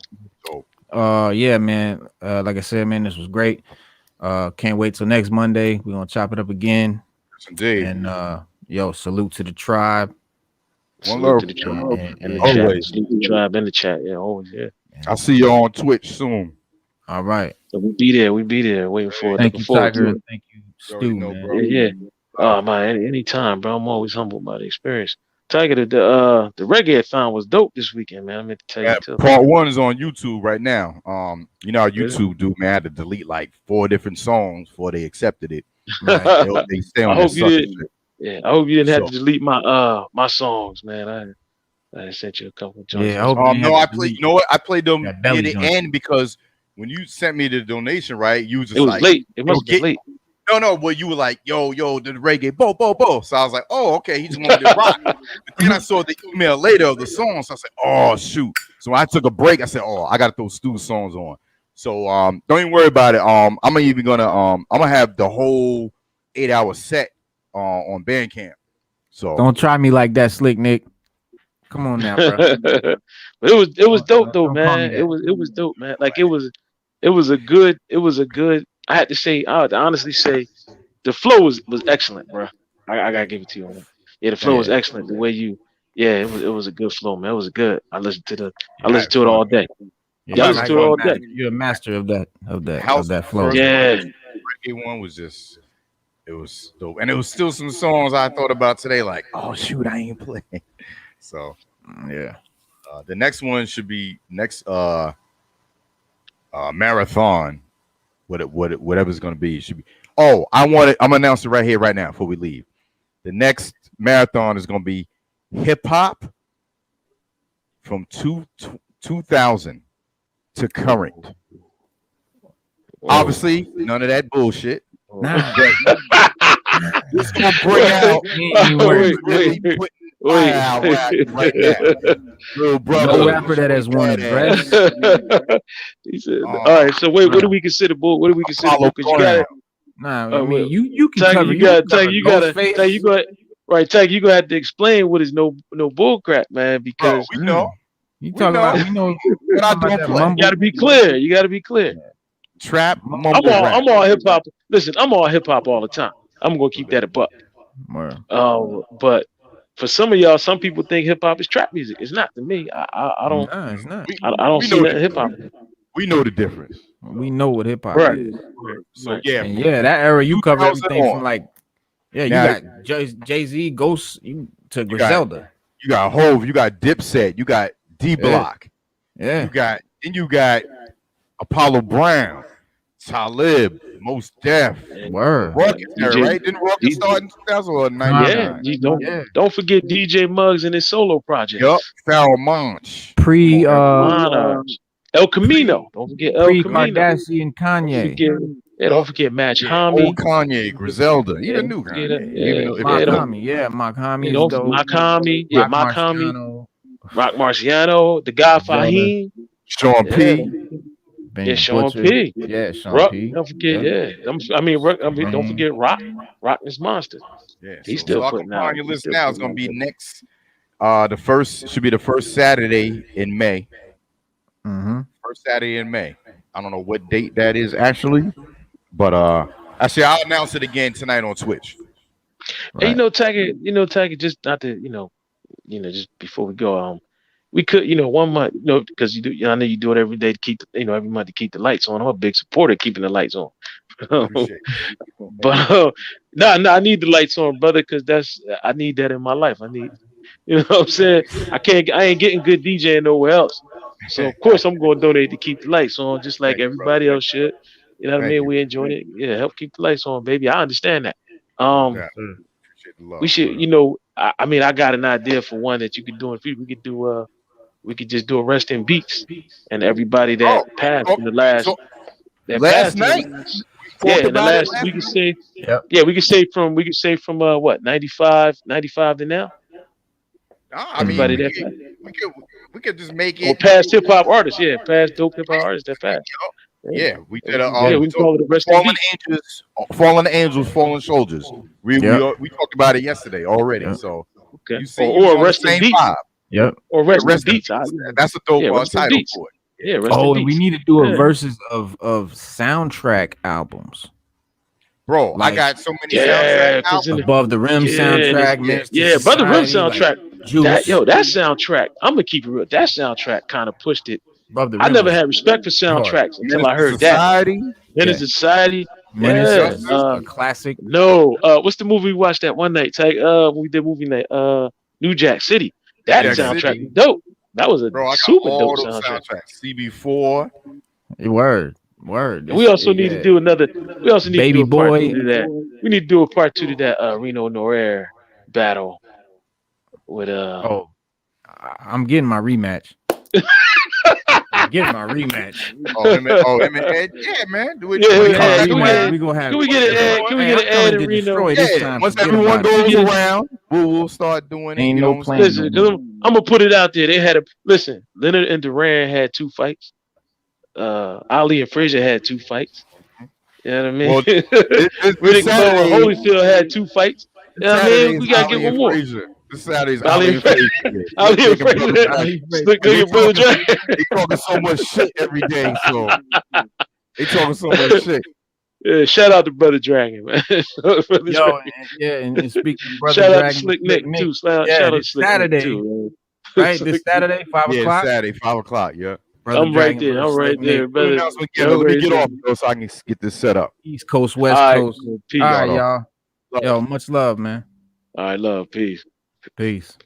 yeah, man. Like I said, man, this was great. Can't wait till next Monday. We're gonna chop it up again. Yes, indeed. And salute to the tribe. One love to the tribe and the chat. Salute the tribe and the chat. Yeah, always. Yeah. I'll see you on Twitch soon. All right. So we'll be there. Waiting for it. Thank you, Tiger. Thank you, Stu. Bro. Yeah. Oh man, anytime, bro. I'm always humbled by the experience. Tiger, the reggae-a-thon was dope this weekend, man. I meant to tell you too. Part 1 is on YouTube right now. You know how YouTube do, man. I had to delete like 4 different songs before they accepted it. Right. They stay on I hope you didn't. Yeah, I hope you didn't have to delete my my songs, man. I sent you a couple of songs. Yeah, I played. You know what? I played them at the end because when you sent me the donation, right? You just it was late. It must be late. No, but you were like, yo, the reggae, bo. So I was like, oh, okay, he just wanted to rock. But then I saw the email later of the songs. So I said, oh shoot. So I took a break. I said, oh, I gotta throw Stu's songs on. So don't even worry about it. I'm gonna have the whole 8-hour set on Bandcamp. So don't try me like that, Slick Nick. Come on now, bro. it was dope though, man. It was dope, man. Like it was a good. I had to honestly say, the flow was excellent, bro. I gotta give it to you on that. Yeah, the flow was excellent. The way it was a good flow, man. It was good. I listened to it all day. Yeah, I listened to it all day. You're a master of that flow. Yeah, reggae one was just. It was dope, and it was still some songs I thought about today. Like, oh shoot, I ain't playing. So yeah, the next one should be next marathon. Whatever it's gonna be, it should be. Oh, I'm gonna announce it right here, right now, before we leave. The next marathon is gonna be hip hop from 2000 to current. Obviously, none of that bullshit. Nah. It's gonna bring out wait. right now. Little brother. No rapper that has worn a dress. He said, all right, so wait, what do we consider bull? What do we consider bull? Because you got Nah, I mean you can cover. You gotta right, Tag, you gonna have to explain what is no bull crap, man, because we know. You talking about we know but I don't play. You gotta be clear. You gotta be clear. Trap, I'm all hip hop. Listen, I'm all hip hop all the time. I'm gonna keep that a buck. But for some of y'all, some people think hip hop is trap music. It's not to me. I don't. Nah, it's not. I don't see that hip hop. We know the difference. We know what hip hop is. So yeah, and that era you cover everything from like you got Jay-Z, Ghost, to Griselda. You got Hove, you got Dipset, you got D Block. Yeah. You got Apollo Brown, Talib, Most Def. Word. Ruckus era, right? Didn't Ruckus start in 2009? Yeah. Don't forget DJ Muggs and his solo project. Yup. Pharoah Monch. El Camino. Don't forget El Camino. Kardashian, Kanye. Don't forget Match Hami. Old Kanye, Griselda. Even new Kanye. Mock Hami. Mock Hami. Rock Marciano. The guy Fahim. Sean P. Sean P. Sean P. Don't forget, don't forget Rock. Rock is monster. Yeah, he's still putting out. On your list now is going to be next. Should be the first Saturday in May. Mm-hmm. First Saturday in May. I don't know what date that is actually, but actually I'll announce it again tonight on Twitch. Right. Hey, Tiger, just not to, just before we go, we could, 1 month, because I know you do it every day to keep, every month to keep the lights on. I'm a big supporter of keeping the lights on. But I need the lights on, brother, because I need that in my life. I need, what I'm saying? I ain't getting good DJing nowhere else. So of course I'm going to donate to keep the lights on, just like everybody else should. You know what I mean? We enjoy it. Yeah, help keep the lights on, baby. I understand that. We should, I got an idea for one that you could do. We could just do a rest in beats, and everybody that passed in the last night. We could say, we could say from what 95 to now. I mean, we could just make it. Or past hip hop artists, past dope hip hop artists that passed. Yeah, we did. We call it the rest Fallen Angels, Fallen Angels, Fallen Soldiers. We talked about it yesterday already. Yeah. So you see, or rest in beats. Yep. Or rest in beats. That's a dope title for it. Yeah. And we need to do a versus of soundtrack albums. Bro, I got so many soundtrack albums. Above the Rim soundtrack. Above the Rim soundtrack. That soundtrack, I'm gonna keep it real. That soundtrack kind of pushed it. I never had respect for soundtracks until I heard that. Menace Society. A classic. No, what's the movie we watched that one night? We did movie night. New Jack City. That soundtrack was dope. That was a super dope soundtrack. CB4. Word. We also need to do another. We also need Baby to do a part Boy. 2 to that. We need to do a part 2 to that Reno Noir battle. With I'm getting my rematch. Ed? Yeah, man. We gonna have. Can we get an Ed and Reno? Once everyone goes around, we'll start doing it. Ain't no plan. Listen, I'm gonna put it out there. They had listen. Leonard and Duran had 2 fights. Ali and Frazier had 2 fights. You know what I mean? Well, Riddick Bowe and Holyfield had 2 fights. You know what I mean? We gotta get one more. This Saturday's Ali and Frazier. They talking so much shit every day, so they talking so much shit. Yeah, shout out to Brother Dragon, man. And speaking of Brother shout Dragon, out to Slick Nick too. Shout out to Slick Saturday, Nick too, right? This Saturday, 5 o'clock. Yeah, Saturday, 5 o'clock. Yeah. Brother I'm right there. I'm right there, brother. Let me get off so I can get this set up. East Coast, West Coast. All right, y'all. Yo, much love, man. All right, love. Peace. Peace.